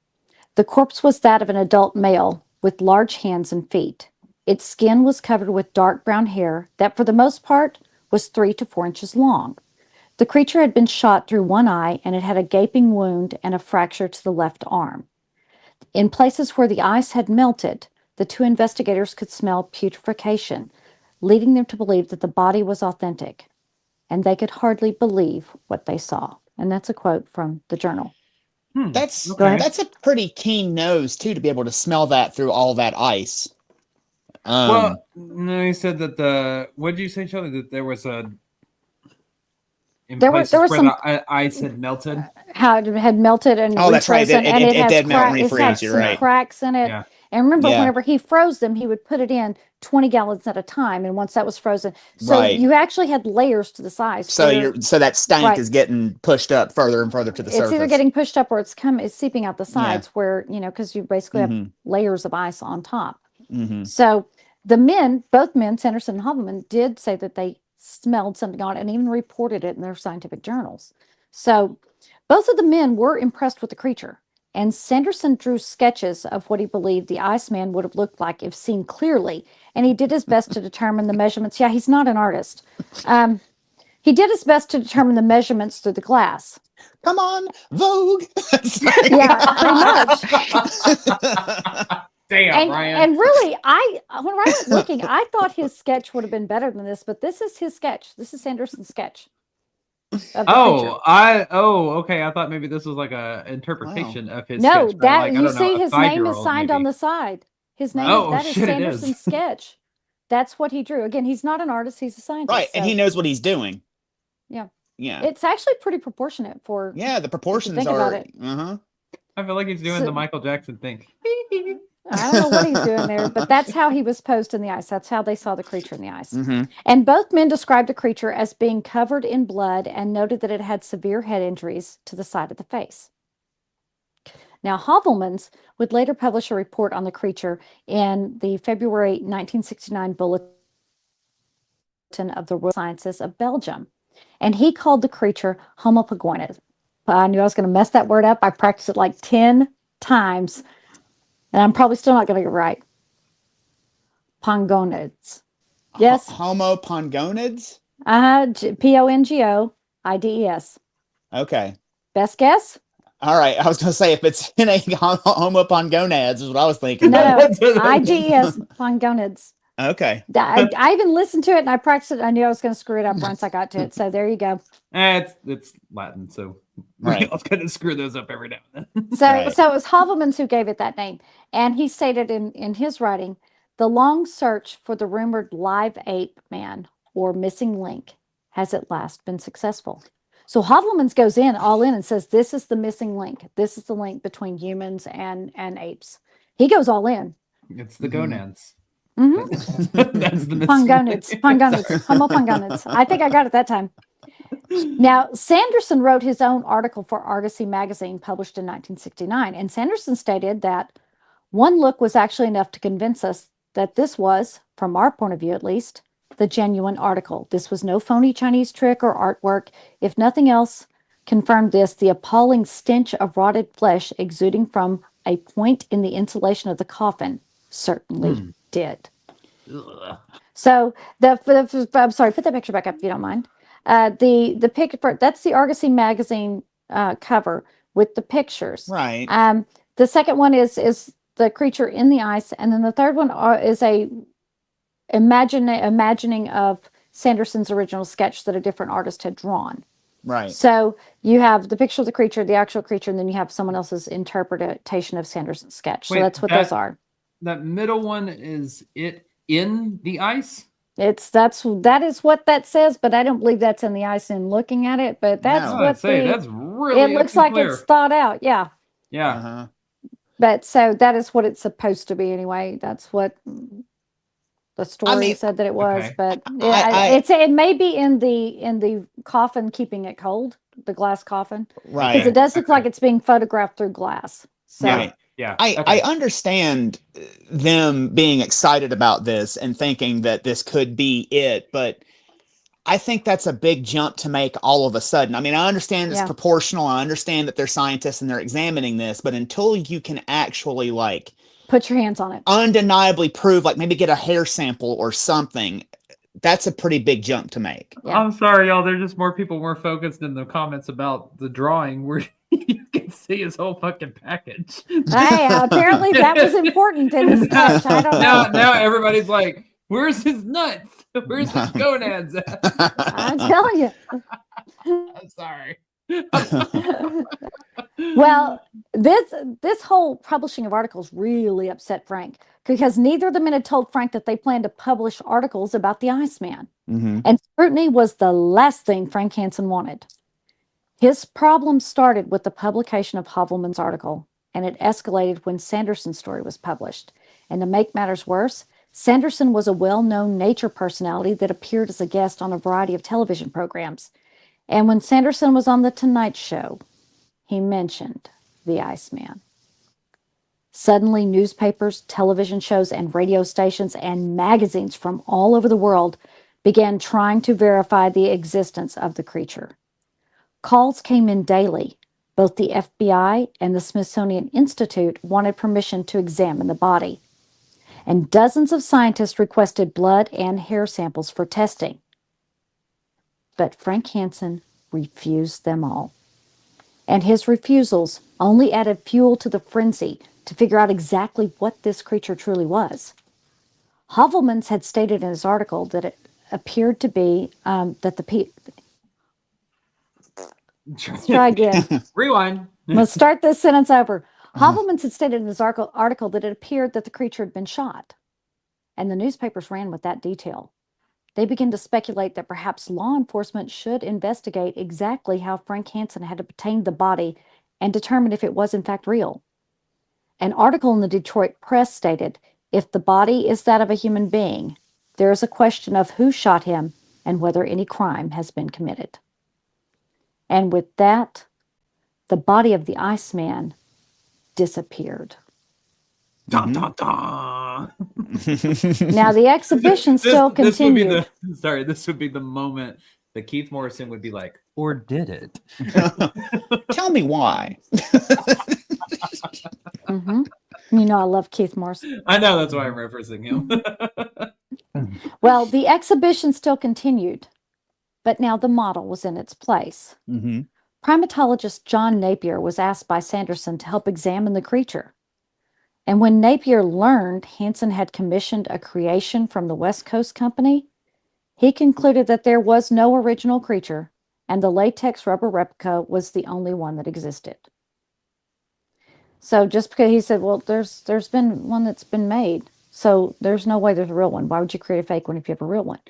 the corpse was that of an adult male with large hands and feet. Its skin was covered with dark brown hair that for the most part was 3 to 4 inches long. The creature had been shot through one eye and it had a gaping wound and a fracture to the left arm. In places where the ice had melted, the two investigators could smell putrefaction, leading them to believe that the body was authentic, and they could hardly believe what they saw. And that's a quote from the journal. That's a pretty keen nose, too, to be able to smell that through all that ice. Well, no, he said that what did you say, Shelley? That there was a... there was some the ice had melted. How it had melted and that's right. It did melt and refreeze. You're right. Cracks in it. Yeah. And remember, whenever he froze them, he would put it in 20 gallons at a time. And once that was frozen, so you actually had layers to the size. So that stank is getting pushed up further and further to the surface. It's either getting pushed up or it's seeping out the sides, where because you basically have layers of ice on top. Mm-hmm. So both men, Sanderson and Hovelman, did say that they smelled something on it and even reported it in their scientific journals. So, Both of the men were impressed with the creature, and Sanderson drew sketches of what he believed the Iceman would have looked like if seen clearly, and he did his best to determine the measurements. Yeah, he's not an artist. He did his best to determine the measurements through the glass. Come on, Vogue. Yeah, pretty much. Damn, Ryan. And really, when I went looking, I thought his sketch would have been better than this, but this is his sketch. This is Sanderson's sketch. Okay. I thought maybe this was like a interpretation of his sketch. No, that you see his name is signed on the side. His name is Sanderson's sketch. That's what he drew. Again, he's not an artist, he's a scientist. Right, and he knows what he's doing. Yeah. Yeah. It's actually pretty proportionate for the proportions think are about it. I feel like he's doing the Michael Jackson thing. I don't know what he's doing there, but that's how he was posed in the ice. That's how they saw the creature in the ice. Mm-hmm. And both men described the creature as being covered in blood and noted that it had severe head injuries to the side of the face. Now, Hovelmans would later publish a report on the creature in the February 1969 Bulletin of the Royal Sciences of Belgium. And he called the creature Homo pangonids. I knew I was going to mess that word up. I practiced it like 10 times. And I'm probably still not going to get it right. Pangonids. Yes. Homo pangonids? Pongoides. Okay. Best guess? All right. I was going to say, if it's in a Homo pangonids is what I was thinking. No, IDES, pangonids. Okay. I even listened to it and I practiced it. I knew I was going to screw it up once I got to it. So there you go. It's Latin, so I was going to screw those up every now and then. So it was Hovelmans who gave it that name. And he stated in his writing, the long search for the rumored live ape-man or missing link has at last been successful. So Hovelmans goes all in and says, this is the missing link. This is the link between humans and apes. He goes all in. It's the gonads. Mm-hmm. That's the Pangonids, Homo pangonids. I think I got it that time. Now, Sanderson wrote his own article for Argosy magazine, published in 1969, and Sanderson stated that one look was actually enough to convince us that this was, from our point of view at least, the genuine article. This was no phony Chinese trick or artwork. If nothing else confirmed this, the appalling stench of rotted flesh exuding from a point in the insulation of the coffin certainly did. Ugh. So I'm sorry, put that picture back up if you don't mind. The picture, that's the Argosy magazine cover with the pictures. Right. The second one is the creature in the ice, and then the third one is a imagining of Sanderson's original sketch that a different artist had drawn. Right. So you have the picture of the creature, the actual creature, and then you have someone else's interpretation of Sanderson's sketch. Wait, so that's what those are. That middle one, is it in the ice? That is what that says, but I don't believe that's in the ice in looking at it. But that's that's really. It looks like it's thought out. Yeah. Yeah. Uh-huh. But so that is what it's supposed to be anyway. That's what the story said that it was. Okay. But it may be in the coffin, keeping it cold, the glass coffin, Right. because it does look like it's being photographed through glass. So. Right. Yeah. I understand them being excited about this and thinking that this could be it, but I think that's a big jump to make all of a sudden. I mean, I understand it's proportional. I understand that they're scientists and they're examining this, but until you can actually put your hands on it, undeniably prove, maybe get a hair sample or something, that's a pretty big jump to make. Yeah. I'm sorry, y'all. There's just more people more focused in the comments about the drawing where you can see his whole fucking package. Hey, apparently that was important in the sketch. I don't know. Now everybody's like, where's his nuts? Where's his gonads at? I'm telling you. I'm sorry. Well, this whole publishing of articles really upset Frank, because neither of the men had told Frank that they planned to publish articles about the Iceman. Mm-hmm. And scrutiny was the last thing Frank Hansen wanted. His problem started with the publication of Hovelman's article, and it escalated when Sanderson's story was published. And to make matters worse, Sanderson was a well-known nature personality that appeared as a guest on a variety of television programs. And when Sanderson was on The Tonight Show, he mentioned the Iceman. Suddenly, newspapers, television shows, and radio stations and magazines from all over the world began trying to verify the existence of the creature. Calls came in daily Both the FBI and the Smithsonian Institute wanted permission to examine the body, and dozens of scientists requested blood and hair samples for testing. But Frank Hansen refused them all. And his refusals only added fuel to the frenzy to figure out exactly what this creature truly was. Hovelmans had stated in his article that it appeared to be that the Let's try again. Rewind. Let's start this sentence over. Hovelmans had stated in his article that it appeared that the creature had been shot, and the newspapers ran with that detail. They began to speculate that perhaps law enforcement should investigate exactly how Frank Hansen had obtained the body and determine if it was in fact real. An article in the Detroit Press stated, if the body is that of a human being, there is a question of who shot him and whether any crime has been committed. And with that, the body of the Iceman disappeared. Dun, dun, dun. Now the exhibition still continued. This would be the moment that Keith Morrison would be like, or did it? Tell me why. Mm-hmm. You know I love Keith Morrison. I know, that's why I'm referencing him. Well, the exhibition still continued, but now the model was in its place. Mm-hmm. Primatologist John Napier was asked by Sanderson to help examine the creature. And when Napier learned Hansen had commissioned a creation from the West Coast Company, he concluded that there was no original creature, and the latex rubber replica was the only one that existed. So just because he said, well, there's been one that's been made, so there's no way there's a real one. Why would you create a fake one if you have a real one?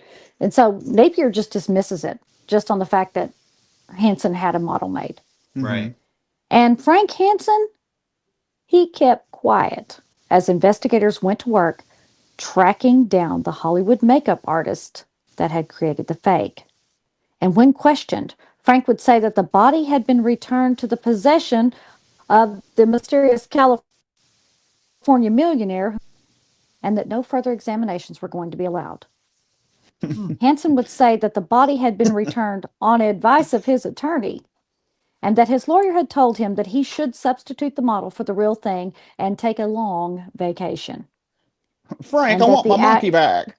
And so Napier just dismisses it, just on the fact that Hansen had a model made. Right. And Frank Hansen, he kept quiet as investigators went to work tracking down the Hollywood makeup artist that had created the fake. And when questioned, Frank would say that the body had been returned to the possession of the mysterious California millionaire, and that no further examinations were going to be allowed. Hansen would say that the body had been returned on advice of his attorney, and that his lawyer had told him that he should substitute the model for the real thing and take a long vacation. Frank, I want my monkey back.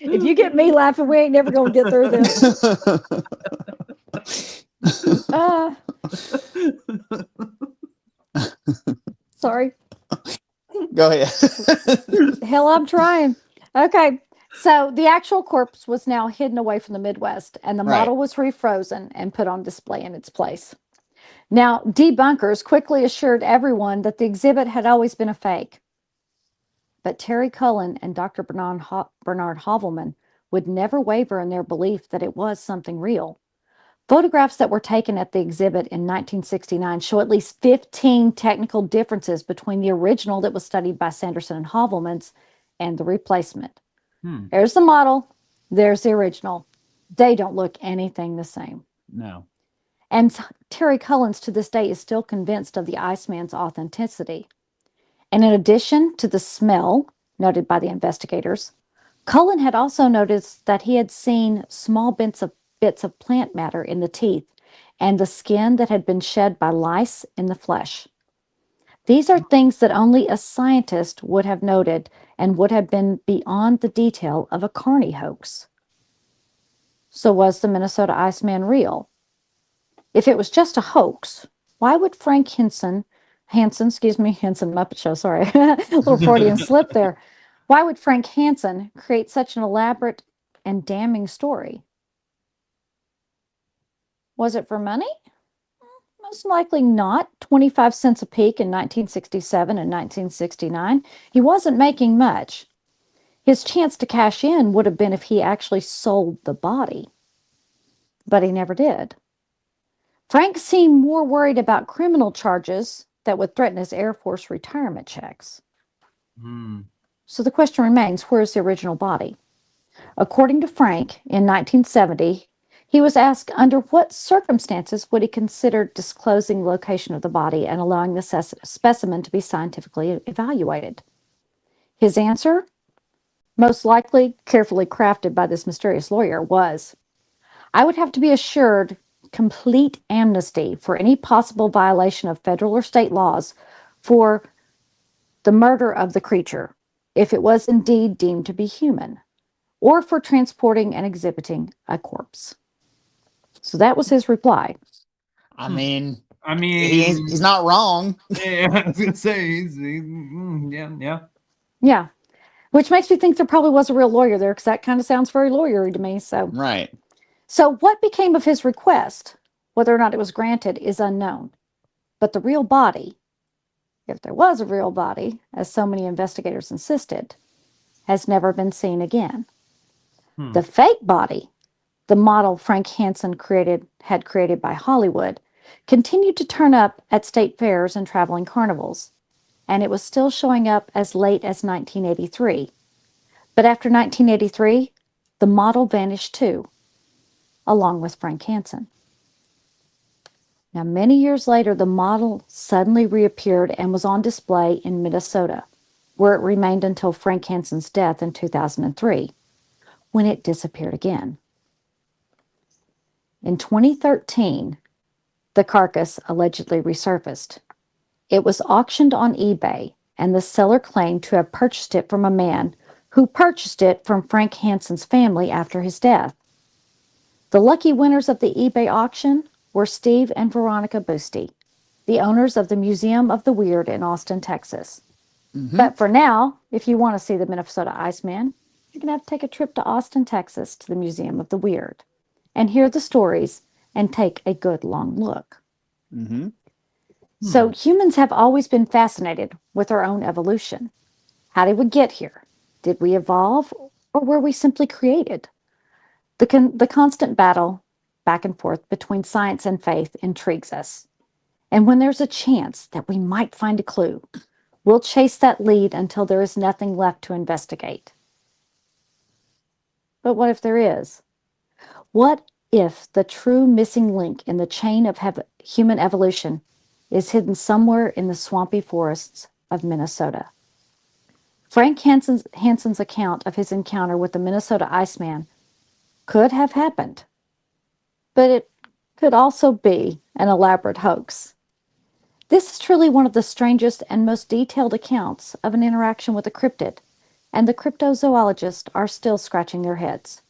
If you get me laughing, we ain't never going to get through this. Sorry. Go ahead. Hell, I'm trying. Okay. So the actual corpse was now hidden away from the Midwest, and the model was refrozen and put on display in its place. Now, debunkers quickly assured everyone that the exhibit had always been a fake. But Terry Cullen and Dr. Bernard Hovelman would never waver in their belief that it was something real. Photographs that were taken at the exhibit in 1969 show at least 15 technical differences between the original that was studied by Sanderson and Hovelmans and the replacement. There's the model, there's the original. They don't look anything the same. No. And Terry Cullens to this day is still convinced of the Iceman's authenticity. And in addition to the smell noted by the investigators, Cullen had also noticed that he had seen small bits of plant matter in the teeth and the skin that had been shed by lice in the flesh. These are things that only a scientist would have noted and would have been beyond the detail of a carny hoax. So was the Minnesota Iceman real? If it was just a hoax, why would Frank Hansen Muppet Show, sorry, a little Freudian slip there. Why would Frank Hansen create such an elaborate and damning story? Was it for money? Most likely not. 25 cents a peek in 1967 and 1969. He wasn't making much. His chance to cash in would have been if he actually sold the body. But he never did. Frank seemed more worried about criminal charges that would threaten his Air Force retirement checks. So the question remains, where's the original body? According to Frank, in 1970, he was asked under what circumstances would he consider disclosing the location of the body and allowing the specimen to be scientifically evaluated. His answer? most likely carefully crafted by this mysterious lawyer, was, I would have to be assured complete amnesty for any possible violation of federal or state laws for the murder of the creature, if it was indeed deemed to be human, or for transporting and exhibiting a corpse. So that was his reply. I mean, he's not wrong. Yeah, I was gonna say yeah. Yeah, which makes me think there probably was a real lawyer there, because that kind of sounds very lawyery to me. So right. So what became of his request, whether or not it was granted, is unknown. But the real body, if there was a real body, as so many investigators insisted, has never been seen again. The fake body, the model Frank Hansen had created by Hollywood, continued to turn up at state fairs and traveling carnivals, and it was still showing up as late as 1983. But after 1983, the model vanished too, along with Frank Hansen. Now, many years later, the model suddenly reappeared and was on display in Minnesota, where it remained until Frank Hansen's death in 2003, when it disappeared again. In 2013, the carcass allegedly resurfaced. It was auctioned on eBay, and the seller claimed to have purchased it from a man who purchased it from Frank Hansen's family after his death. The lucky winners of the eBay auction were Steve and Veronica Boosty, the owners of the Museum of the Weird in Austin, Texas. But for now, if you want to see the Minnesota Iceman, you're going to have to take a trip to Austin, Texas, to the Museum of the Weird and hear the stories and take a good long look. So humans have always been fascinated with our own evolution. How did we get here? Did we evolve, or were we simply created? The constant battle back and forth between science and faith intrigues us. And when there's a chance that we might find a clue, we'll chase that lead until there is nothing left to investigate. But what if there is? What if the true missing link in the chain of human evolution is hidden somewhere in the swampy forests of Minnesota? Frank Hansen's account of his encounter with the Minnesota Iceman could have happened, but it could also be an elaborate hoax. This is truly one of the strangest and most detailed accounts of an interaction with a cryptid, and the cryptozoologists are still scratching their heads.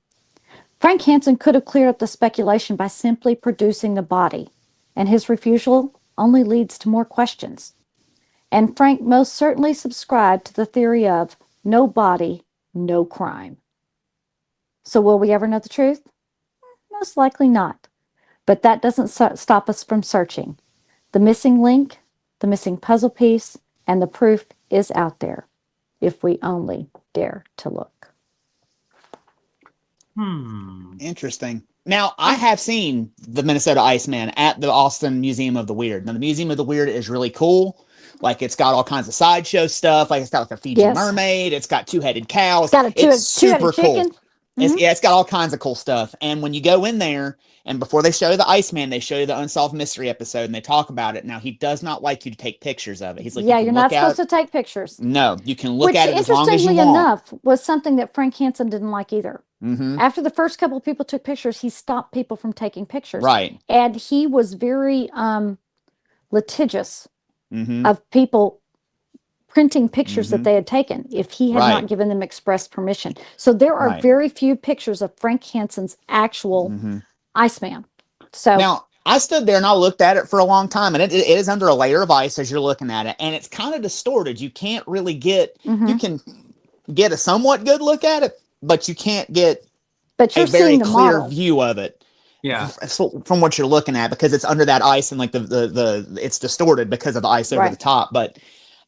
Frank Hansen could have cleared up the speculation by simply producing the body, and his refusal only leads to more questions. And Frank most certainly subscribed to the theory of no body, no crime. So will we ever know the truth? Most likely not. But that doesn't stop us from searching. The missing link, the missing puzzle piece, and the proof is out there, if we only dare to look. Interesting. Now, I have seen the Minnesota Iceman at the Austin Museum of the Weird. Now, the Museum of the Weird is really cool. Like, it's got all kinds of sideshow stuff. Like, it's got like a Fiji mermaid. It's got two-headed cows. It's super cool. It's got all kinds of cool stuff. And when you go in there, and before they show you the Iceman, they show you the Unsolved Mystery episode, and they talk about it. Now, he does not like you to take pictures of it. He's like, yeah, you're not supposed to take pictures. No, you can look at it as long as you want. Which, interestingly enough, was something that Frank Hansen didn't like either. After the first couple of people took pictures, he stopped people from taking pictures. Right. And he was very litigious of people printing pictures that they had taken if he had not given them express permission. So there are very few pictures of Frank Hansen's actual Iceman. So now, I stood there and I looked at it for a long time, and it is under a layer of ice as you're looking at it, and it's kind of distorted. You can't really get, you can get a somewhat good look at it, but you can't get a very clear view of it. Yeah, from what you're looking at, because it's under that ice and like the it's distorted because of the ice over the top. But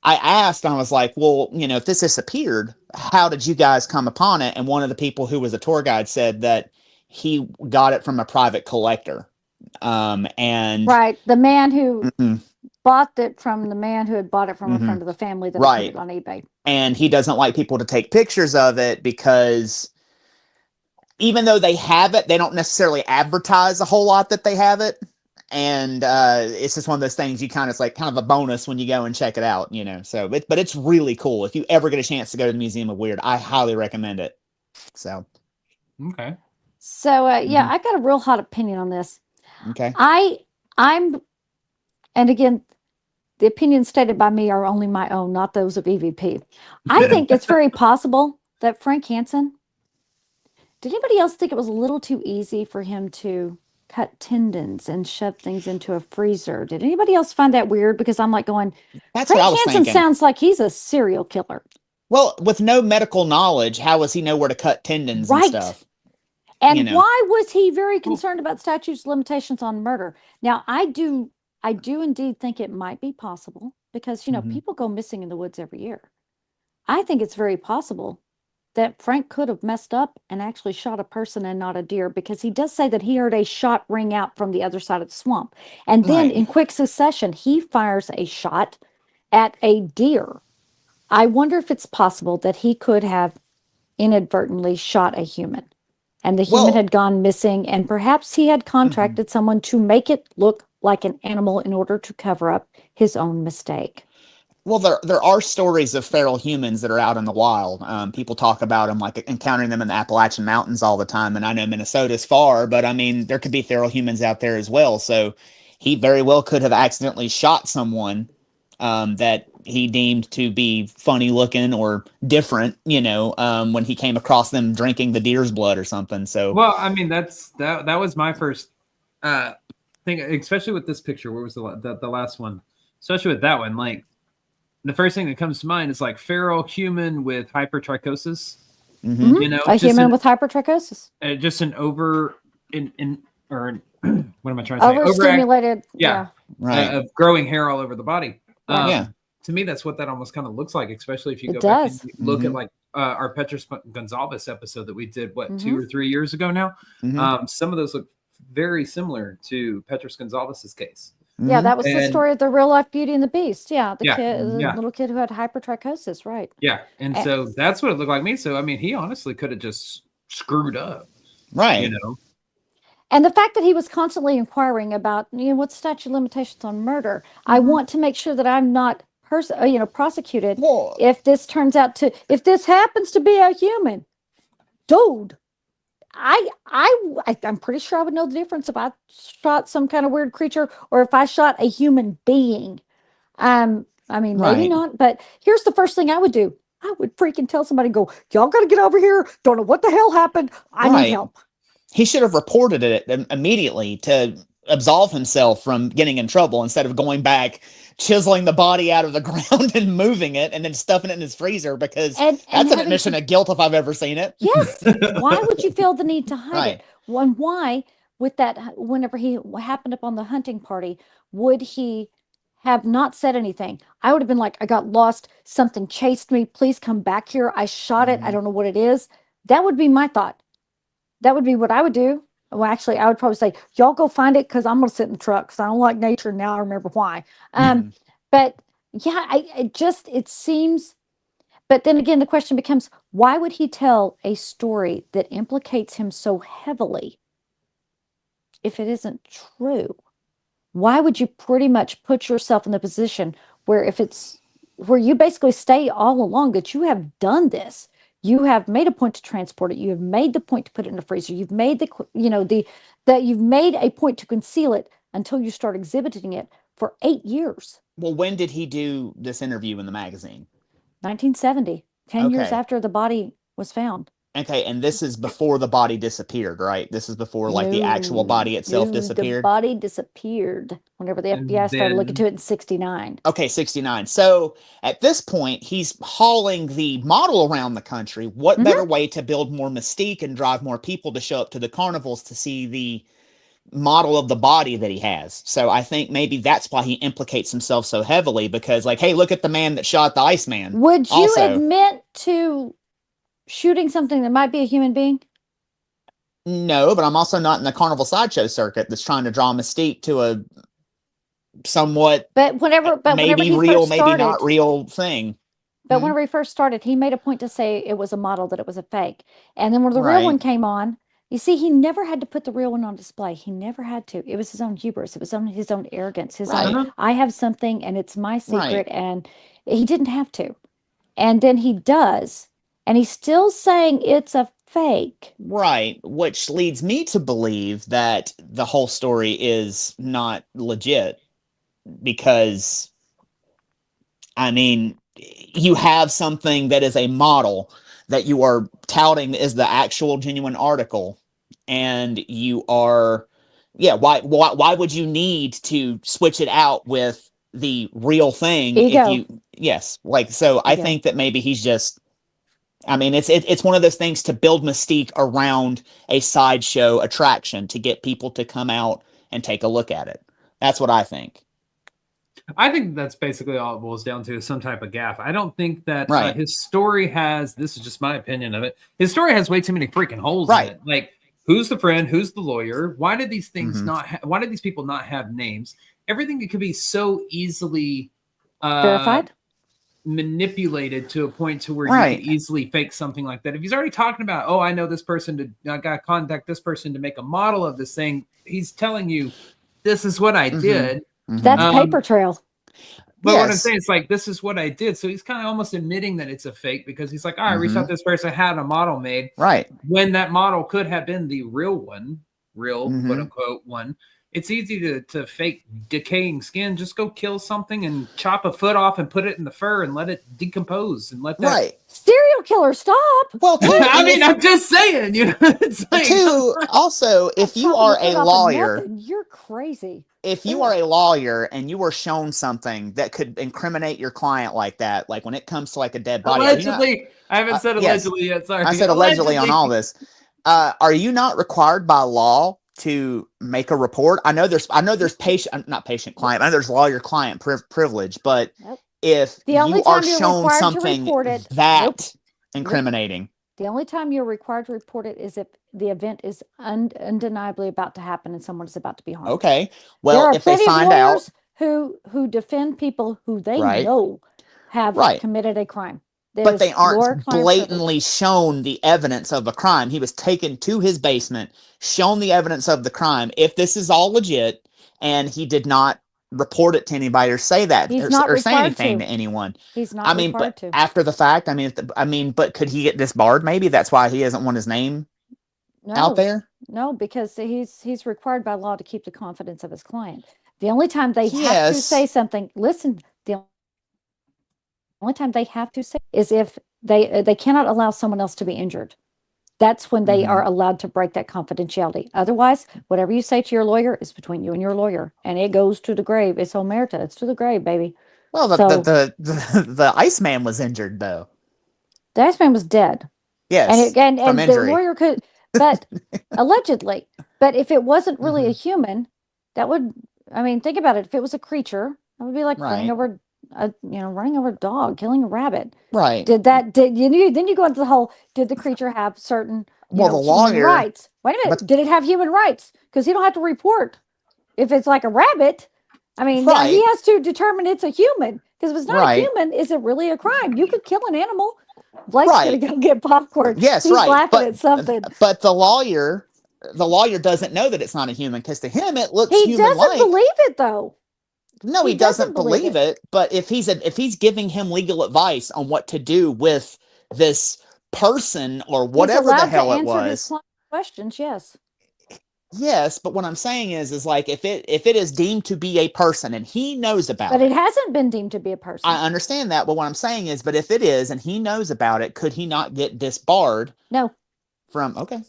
I asked, and I was like, well, you know, if this disappeared, how did you guys come upon it? And one of the people who was a tour guide said that he got it from a private collector. And the man who bought it from the man who had bought it from a friend of the family that put it on eBay. And he doesn't like people to take pictures of it because even though they have it, they don't necessarily advertise a whole lot that they have it. And it's just one of those things you kind of, it's like kind of a bonus when you go and check it out, you know. So, but it's really cool. If you ever get a chance to go to the Museum of Weird, I highly recommend it. So, Okay. So yeah, I got a real hot opinion on this. Okay. I'm, and again, the opinions stated by me are only my own, not those of EVP. I think it's very possible that Frank Hansen. Did anybody else think it was a little too easy for him to cut tendons and shove things into a freezer? Did anybody else find that weird? Because I'm like going, That's Frank what I was Hansen thinking. sounds like he's a serial killer. Well, with no medical knowledge, how does he know where to cut tendons and stuff? And you know. why was he very concerned about statutes of limitations on murder? Now, I do indeed think it might be possible because, you know, people go missing in the woods every year. I think it's very possible that Frank could have messed up and actually shot a person and not a deer, because he does say that he heard a shot ring out from the other side of the swamp. And then in quick succession, he fires a shot at a deer. I wonder if it's possible that he could have inadvertently shot a human and the human had gone missing, and perhaps he had contracted someone to make it look like an animal in order to cover up his own mistake. Well, there are stories of feral humans that are out in the wild. People talk about them, like encountering them in the Appalachian Mountains all the time. And I know Minnesota's far, but I mean, there could be feral humans out there as well. So he very well could have accidentally shot someone that he deemed to be funny looking or different, you know, when he came across them drinking the deer's blood or something. So, well, I mean, that was my first thing, especially with this picture. Where was the last one? Especially with that one, like. The first thing that comes to mind is like feral human with hypertrichosis. You know, a human with hypertrichosis. Just an what am I trying to say? Overstimulated. Right. Of growing hair all over the body. Yeah. To me, that's what that almost kind of looks like, especially if you go back and look at like our Petrus Gonzalez episode that we did, 2 or 3 years ago now. Some of those look very similar to Petrus Gonzalez's case. Yeah, that was the story of the real life Beauty and the Beast. Yeah, the little kid who had hypertrichosis, right? Yeah, and so that's what it looked like me. So I mean, he honestly could have just screwed up, right? You know. And the fact that he was constantly inquiring about, you know, what's statute of limitations on murder. I want to make sure that I'm not prosecuted if this turns out to, if this happens to be a human, dude. I'm pretty sure I would know the difference if I shot some kind of weird creature or if I shot a human being. I mean, maybe not, but here's the first thing I would do. I would freaking tell somebody, go, y'all got to get over here. Don't know what the hell happened. I need help. He should have reported it immediately to absolve himself from getting in trouble instead of going back, chiseling the body out of the ground and moving it and then stuffing it in his freezer, because that's an admission of guilt if I've ever seen it. Yes. Why would you feel the need to hide it? Why, with that, whenever he happened upon the hunting party, would he have not said anything? I would have been like, I got lost. Something chased me. Please come back here. I shot it. I don't know what it is. That would be my thought. That would be what I would do. Well, actually, I would probably say, y'all go find it because I'm going to sit in the truck because I don't like nature. Now I remember why. But yeah, it seems, but then again, the question becomes, why would he tell a story that implicates him so heavily if it isn't true? Why would you pretty much put yourself in the position where where you basically stay all along that you have done this? You have made a point to transport it. You have made the point to put it in the freezer. You've made that you've made a point to conceal it until you start exhibiting it for 8 years. Well, when did he do this interview in the magazine? 1970, 10 years after the body was found. Okay, and this is before the body disappeared, right? This is before like the actual body itself disappeared? The body disappeared whenever the FBI started looking to it in 69. Okay, 69. So at this point, he's hauling the model around the country. What better way to build more mystique and drive more people to show up to the carnivals to see the model of the body that he has? So I think maybe that's why he implicates himself so heavily, because like, hey, look at the man that shot the Iceman. Would you admit to shooting something that might be a human being? No, but I'm also not in the carnival sideshow circuit that's trying to draw mystique to a somewhat maybe real, maybe not real thing. But whenever he first started, he made a point to say it was a model, that it was a fake. And then when the real one came on, You see, he never had to put the real one on display. He never had to. It was his own hubris. It was on his own arrogance. His Right. own, I have something and it's my Right. secret. And he didn't have to. And then he does. And he's still saying it's a fake. Right, which leads me to believe that the whole story is not legit because, I mean, you have something that is a model that you are touting as the actual genuine article, and you are, yeah, why would you need to switch it out with the real thing Ego. if you, yes, like, so I think that maybe he's just, I mean, it's one of those things to build mystique around a sideshow attraction to get people to come out and take a look at it. That's what I think. I think that's basically all it boils down to, is some type of gaffe. I don't think that Right. His story has, this is just my opinion of it, his story has way too many freaking holes Right. in it. Like, who's the friend? Who's the lawyer? Why did these things Mhm. not why did these people not have names? Everything that could be so easily Verified? manipulated to a point to where Right. you could easily fake something like that. If he's already talking about, oh, I know this person, I got to contact this person to make a model of this thing, he's telling you, this is what I Mhm. did. Mhm. That's paper trail. But what I'm Yes. saying is, like, this is what I did. So he's kind of almost admitting that it's a fake, because he's like, oh, I reached Mhm. out to this person, had a model made. Right. When that model could have been the real one, real Mhm. quote unquote one. It's easy to fake decaying skin. Just go kill something and chop a foot off and put it in the fur and let it decompose and let that. Right. Serial killer, stop. Well, too, I and mean, if, I'm just saying, you know, it's like, too, also, if you Chopping are the a foot off of lawyer, nothing, you're crazy. if you are a lawyer and you were shown something that could incriminate your client like that, like when it comes to like a dead body, allegedly, I haven't said yes. allegedly yet. Sorry, I said allegedly on all this. Are you not required by law to make a report? I know there's not patient client. I know there's lawyer client privilege, but Nope. if The only you are time you're shown required to something report it, that nope. incriminating, The only time you're required to report it is if the event is undeniably about to happen and someone is about to be harmed. okay. There Well, are if they plenty of find out, lawyers who defend people who they Right. know have Right. committed a crime. but they aren't lawyer-client blatantly privilege. shown the evidence of a crime. He was taken to his basement, shown the evidence of the crime. If this is all legit, and he did not report it to anybody or say that He's not or say required anything to. to anyone. He's not I mean, required but to. after the fact, I mean, but could he get disbarred? Maybe that's why he doesn't want his name out there. No, because he's required by law to keep the confidence of his client. The only time they have to Yes. say something, listen, the only time they have to say is if they cannot allow someone else to be injured. That's when they are allowed to break that confidentiality. Otherwise, whatever you say to your lawyer is between you and your lawyer, and it goes to the grave. It's omerta. It's to the grave, baby. Well, the Iceman was injured though. The Iceman was dead. Yes, And from the injury. lawyer could, but allegedly, but if it wasn't really a human, that would, I mean, think about it. If it was a creature, that would be like running Right. over a dog, killing a rabbit. Right. Then you go into the whole, did the creature have certain, Well, the human lawyer- rights? Wait a minute. but- Did it have human rights? Because you don't have to report. If it's like a rabbit, I mean, now he Right. has to determine it's a human. Because if it's not a Right. human, is it really a crime? You could kill an animal. Blake's Right. gonna go get popcorn. Yes, He's right. laughing But at something. but the lawyer doesn't know that it's not a human, because to him it looks He human doesn't like. believe it though. No, he doesn't believe it. But if he's giving him legal advice on what to do with this person or whatever the hell it He's allowed to answer his was. client's questions, yes. Yes, but what I'm saying is like if it is deemed to be a person and he knows about But it. it hasn't been deemed to be a person. I understand that, but what I'm saying is, but if it is and he knows about it, could he not get disbarred? No. Okay.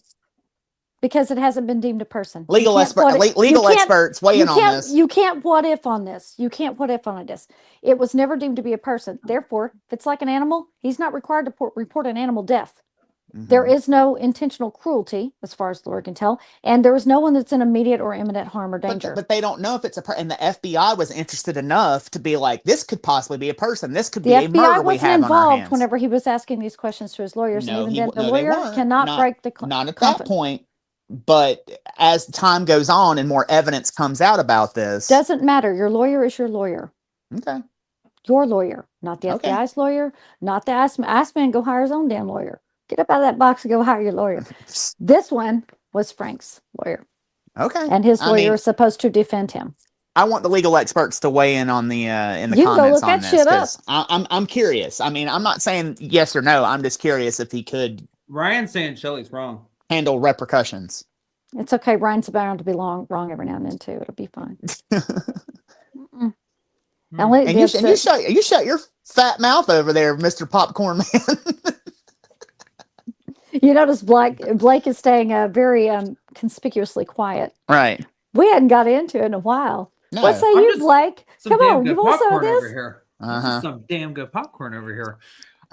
Because it hasn't been deemed a person. Legal experts weigh in on this. You can't what if on this. You can't what if on this. It was never deemed to be a person. Therefore, if it's like an animal, he's not required to report an animal death. There is no intentional cruelty, as far as the lawyer can tell, and there is no one that's in immediate or imminent harm or danger. But they don't know if it's and the FBI was interested enough to be like, this could possibly be a person. This could be a murder we have on our hands. The FBI wasn't involved whenever he was asking these questions to his lawyers, No, and even then, the lawyer cannot break the not at that point. But as time goes on and more evidence comes out about this, doesn't matter. Your lawyer is your lawyer. Okay. Your lawyer, not the FBI's lawyer, not the Iceman. Go hire his own damn lawyer. Get up out of that box and go hire your lawyer. This one was Frank's lawyer. Okay. And his lawyer is supposed to defend him. I want the legal experts to weigh in on the in the You comments go look on that this, shit up. I'm curious. I mean, I'm not saying yes or no. I'm just curious if he could. Ryan's saying Shelley's wrong. Handle repercussions. It's okay. Ryan's bound to be wrong every now and then too. It'll be fine. And you shut your fat mouth over there, Mr. Popcorn Man. You notice Blake is staying very conspicuously quiet. Right. We hadn't got into it in a while. No. What say you, Blake? Come on, you want some of this? Over here. Some damn good popcorn over here.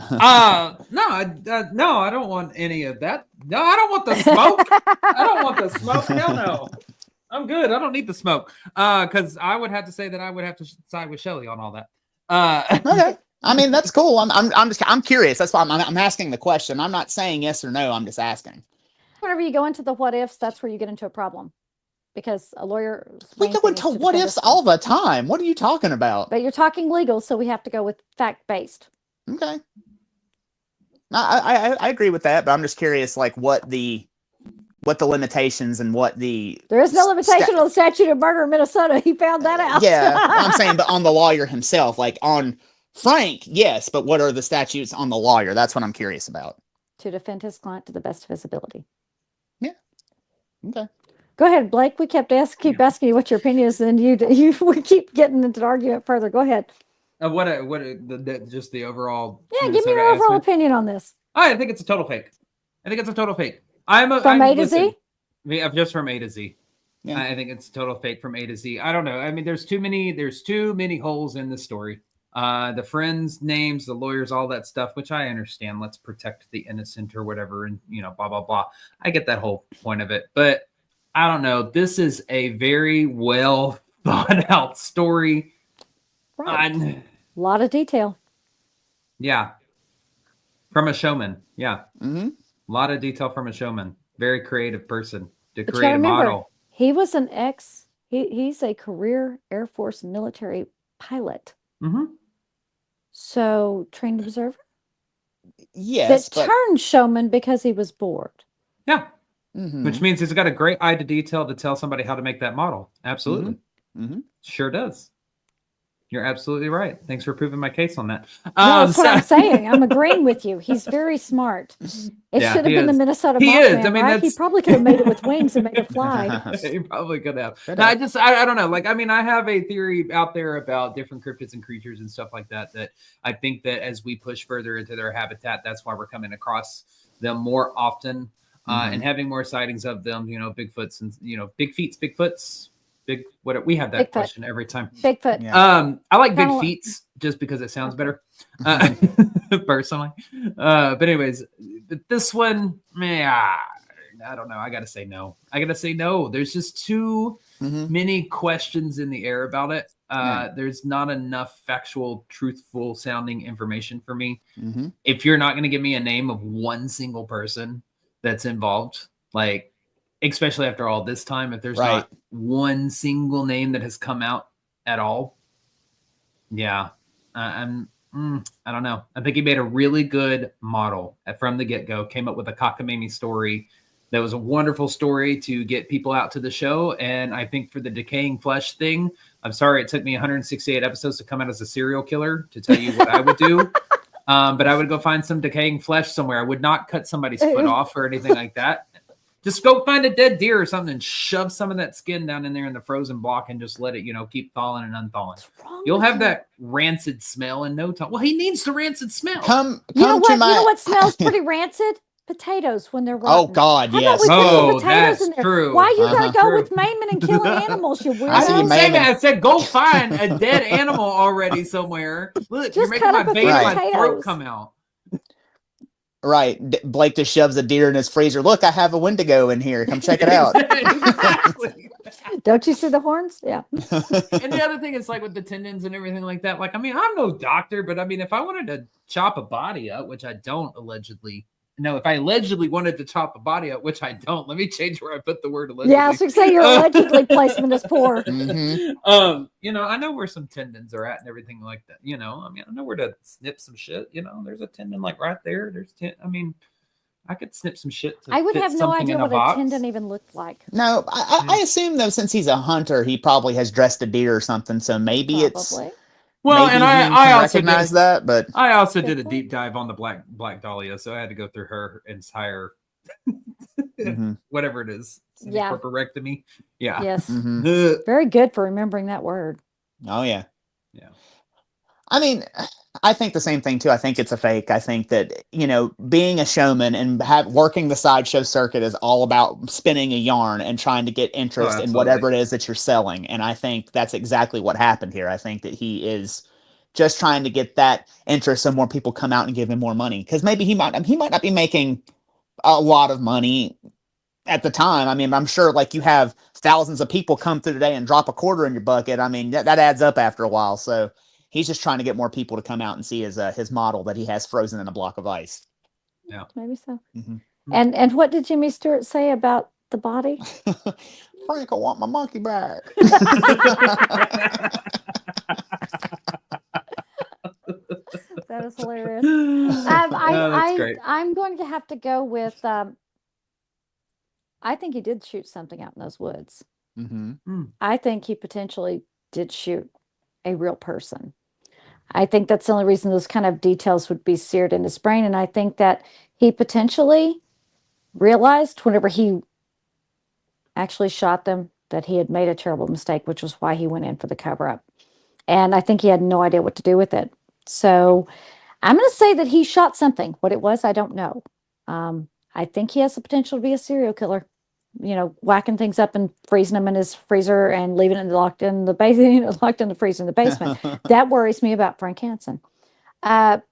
No, I don't want any of that. No, I don't want the smoke. I don't want the smoke. Hell no. I'm good. I don't need the smoke. Because I would have to say that I would have to side with Shelley on all that. Okay. I mean, that's cool. I'm curious. That's why I'm asking the question. I'm not saying yes or no. I'm just asking. Whenever you go into the what ifs, that's where you get into a problem. Because a lawyer. We go into what ifs all the time. What are you talking about? But you're talking legal, so we have to go with fact based. Okay. I agree with that, but I'm just curious, like what the limitations and what the there is no limitation on the statute of murder in Minnesota. He found that out. Yeah, I'm saying, but on the lawyer himself, like on Frank, yes, but what are the statutes on the lawyer? That's what I'm curious about. To defend his client to the best of his ability. Yeah. Okay. Go ahead, Blake. We keep asking you what your opinion is, and we keep getting into the argument further. Go ahead. Just the overall. Yeah, give me your overall opinion on this. I think it's a total fake. From A to Z? Just from A to Z. Yeah. I think it's a total fake from A to Z. I don't know. I mean, there's too many holes in the story. The friends' names, the lawyers, all that stuff, which I understand. Let's protect the innocent or whatever, and blah blah blah. I get that whole point of it, but I don't know. This is a very well thought out story. Right. A lot of detail. Yeah. From a showman. Yeah. Mm-hmm. A lot of detail from a showman. Very creative person to but create a model. He was an he's a career Air Force military pilot. Mm-hmm. So, trained observer? Yes. That turned showman because he was bored. Yeah. Mm-hmm. Which means he's got a great eye to detail to tell somebody how to make that model. Absolutely. Mm-hmm. Sure does. You're absolutely right. Thanks for proving my case on that. That's what I'm saying. I'm agreeing with you. He's very smart. It should have been the Minnesota Mothman, right? He probably could have made it with wings and made it fly. He probably could have. No, I don't know. Like, I mean, I have a theory out there about different cryptids and creatures and stuff like that, that I think that as we push further into their habitat, that's why we're coming across them more often and having more sightings of them, Bigfoots and, Bigfoots. We have that question every time. Bigfoot. Yeah. I like big feet just because it sounds better, personally. But anyways, this one, I don't know. I gotta say no. There's just too many questions in the air about it. There's not enough factual, truthful sounding information for me. Mm-hmm. If you're not gonna give me a name of one single person that's involved, like, especially after all this time, if there's not one single name that has come out at all, I don't know. I think he made a really good model from the get-go, came up with a cockamamie story that was a wonderful story to get people out to the show. And I think for the decaying flesh thing, I'm sorry it took me 168 episodes to come out as a serial killer to tell you what I would do. But I would go find some decaying flesh somewhere. I would not cut somebody's foot off or anything like that. Just go find a dead deer or something and shove some of that skin down in there in the frozen block and just let it, keep thawing and unthawing. You'll have that rancid smell in no time. Well, he needs the rancid smell. You know what smells pretty rancid? Potatoes when they're rotten. Oh God, yes. That's true. Why you gotta go with maiming and killing animals? You weirdo. I said go find a dead animal already somewhere. Look, just you're making my vein in my throat come out. Right. Blake just shoves a deer in his freezer. Look, I have a Wendigo in here. Come check it out. Exactly. Don't you see the horns? Yeah. And the other thing is like with the tendons and everything like that. Like, I mean, I'm no doctor, but I mean, if I wanted to chop a body up, which I don't allegedly. No, if I allegedly wanted to chop a body up, which I don't, let me change where I put the word allegedly. Yeah, I was going to say your allegedly placement is poor. Mm-hmm. I know where some tendons are at and everything like that. I mean, I know where to snip some shit. There's a tendon like right there. I could snip some shit to I would fit have no something idea in what a a box. tendon even looked like. No, I assume though, since he's a hunter, he probably has dressed a deer or something. So maybe it's well, maybe and he I can also recognize did, that. But I also Good did a point. deep dive on the Black Dahlia, so I had to go through her entire whatever it is, Yeah. corporectomy. Yeah. Yes. Mhm. Very good for remembering that word. Oh yeah. Yeah. I mean, I think the same thing too. I think it's a fake. I think that, being a showman and working the sideshow circuit is all about spinning a yarn and trying to get interest in whatever it is that you're selling. And I think that's exactly what happened here. I think that he is just trying to get that interest so more people come out and give him more money. Because maybe he might not be making a lot of money at the time. I mean, I'm sure like you have thousands of people come through today and drop a quarter in your bucket. I mean, that adds up after a while. So he's just trying to get more people to come out and see his model that he has frozen in a block of ice. Yeah. Maybe so. Mm-hmm. And what did Jimmy Stewart say about the body? Frank, I want my monkey back. That is hilarious. That's great. I'm going to have to go with. I think he did shoot something out in those woods. Mm-hmm. I think he potentially did shoot a real person. I think that's the only reason those kind of details would be seared in his brain. And I think that he potentially realized whenever he actually shot them that he had made a terrible mistake, which was why he went in for the cover up. And I think he had no idea what to do with it. So I'm going to say that he shot something. What it was, I don't know. I think he has the potential to be a serial killer. Whacking things up and freezing them in his freezer and leaving it locked in the basement, locked in the freezer in the basement. That worries me about Frank Hansen. But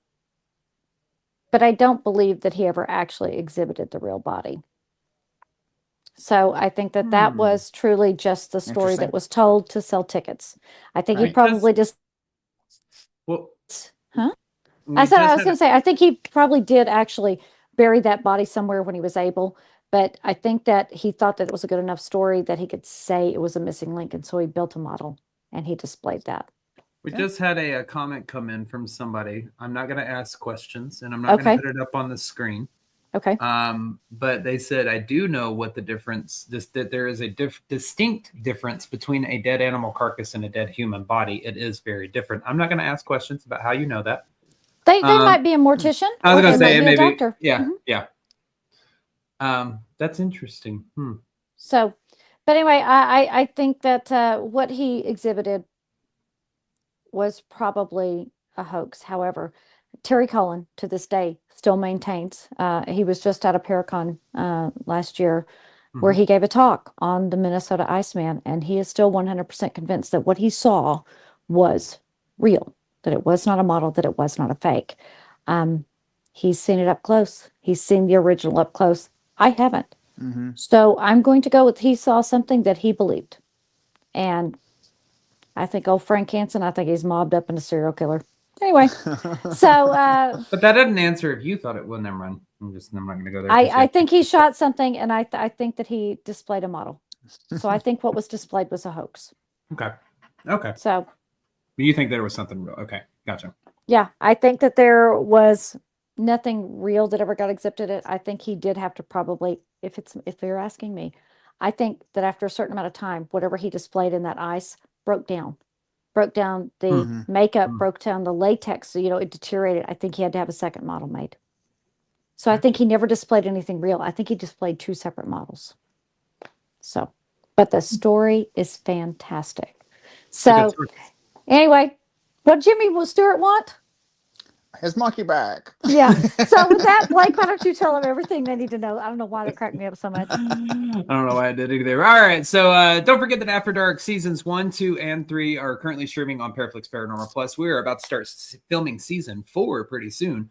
I don't believe that he ever actually exhibited the real body. So I think that was truly just the story that was told to sell tickets. I think he probably just. Well, huh? I was going to say, I think he probably did actually bury that body somewhere when he was able. But I think that he thought that it was a good enough story that he could say it was a missing link. And so he built a model and he displayed that. We just had a comment come in from somebody. I'm not going to ask questions and I'm not going to put it up on the screen. Okay. But they said, I do know what the difference, that there is a distinct difference between a dead animal carcass and a dead human body. It is very different. I'm not going to ask questions about how you know that. They might be a mortician. I was going to say, maybe a doctor. Yeah. Mm-hmm. Yeah. That's interesting. So, but anyway, I think that what he exhibited was probably a hoax. However, Terry Cullen to this day still maintains. He was just at a Paracon last year where he gave a talk on the Minnesota Iceman, and he is still 100% convinced that what he saw was real, that it was not a model, that it was not a fake. He's seen it up close. He's seen the original up close. I haven't. Mm-hmm. So I'm going to go with he saw something that he believed. And I think old Frank Hansen, I think he's mobbed up in a serial killer. Anyway, so. But that doesn't answer if you thought it would. Never mind. I'm not going to go there. I think he shot something, and I think that he displayed a model. So I think what was displayed was a hoax. Okay. So. You think there was something real? Okay. Gotcha. Yeah, I think that there was nothing real that ever got exhibited. I think he did have to probably, if you're asking me, I think that after a certain amount of time, whatever he displayed in that ice broke down the makeup, broke down the latex, so it deteriorated. I think he had to have a second model made. So I think he never displayed anything real. I think he displayed two separate models. So, but the story is fantastic. So anyway, what Jimmy Stewart want? His monkey back. Yeah. So with that, Blake, why don't you tell them everything they need to know? I don't know why that cracked me up so much. I don't know why I did either. All right. So don't forget that After Dark seasons 1, 2, and 3 are currently streaming on Paraflix Paranormal Plus. We're about to start filming season 4 pretty soon.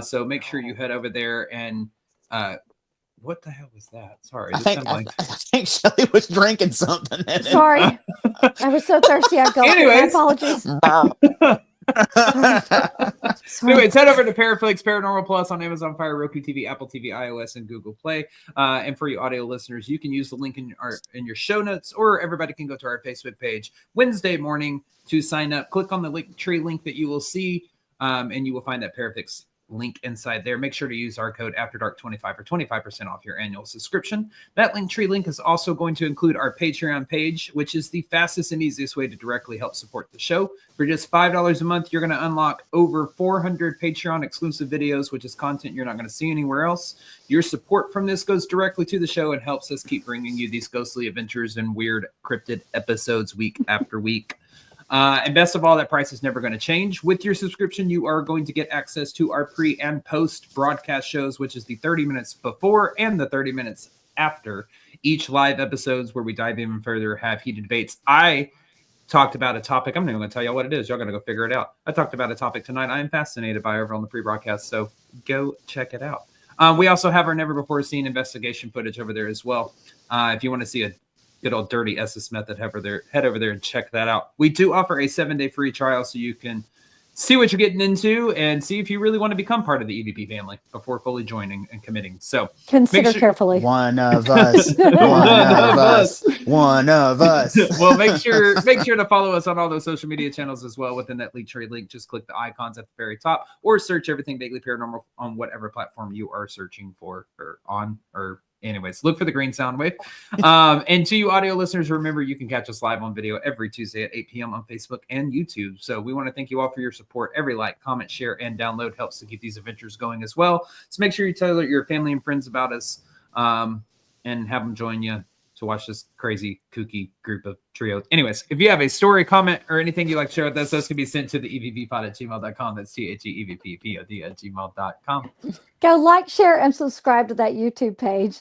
So make sure you head over there and what the hell was that? Sorry. I think Shelly was drinking something. Sorry. I was so thirsty. I gulped. My apologies. Anyways, head over to Paraflix Paranormal Plus on Amazon Fire, Roku TV, Apple TV, iOS, and Google Play. And for you audio listeners, you can use the link in your show notes, or everybody can go to our Facebook page Wednesday morning to sign up. Click on the Linktree link that you will see, and you will find that Paraflix link inside there. Make sure to use our code AfterDark25 for 25% off your annual subscription. That Linktree link is also going to include our Patreon page, which is the fastest and easiest way to directly help support the show. For just $5 a month, you're going to unlock over 400 Patreon exclusive videos, which is content you're not going to see anywhere else. Your support from this goes directly to the show and helps us keep bringing you these ghostly adventures and weird cryptid episodes week after week. And best of all, that price is never going to change. With your subscription, you are going to get access to our pre and post broadcast shows, which is the 30 minutes before and the 30 minutes after each live episodes where we dive even further, have heated debates. I talked about a topic. I'm not going to tell you what it is. Y'all going to go figure it out. I talked about a topic tonight I am fascinated by over on the pre-broadcast, so go check it out. We also have our never before seen investigation footage over there as well. If you want to see a good old dirty SS method, head over there and check that out. We do offer a 7-day free trial so you can see what you're getting into and see if you really want to become part of the EVP family before fully joining and committing. So consider carefully. One of us. One of us. Well, make sure to follow us on all those social media channels as well. Within that Linktree link, just click the icons at the very top or search everything Vaguely Paranormal on whatever platform you are searching for or on or anyways, look for the green sound wave. And to you audio listeners, remember you can catch us live on video every Tuesday at 8 p.m. on Facebook and YouTube. So we want to thank you all for your support. Every like, comment, share, and download helps to keep these adventures going as well. So make sure you tell your family and friends about us and have them join you to watch this crazy, kooky group of trio. Anyways, if you have a story, comment, or anything you'd like to share with us, those can be sent to the evppod@gmail.com. That's THEEVPPOD@gmail.com. Go like, share, and subscribe to that YouTube page.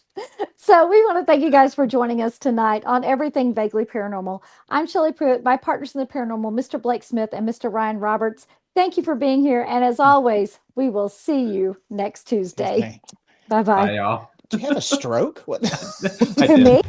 So we want to thank you guys for joining us tonight on Everything Vaguely Paranormal. I'm Shelley Pruitt, my partners in the paranormal, Mr. Blake Smith and Mr. Ryan Roberts. Thank you for being here. And as always, we will see you next Tuesday. Bye-bye. Bye, y'all. Did you have a stroke? What? I did. Me?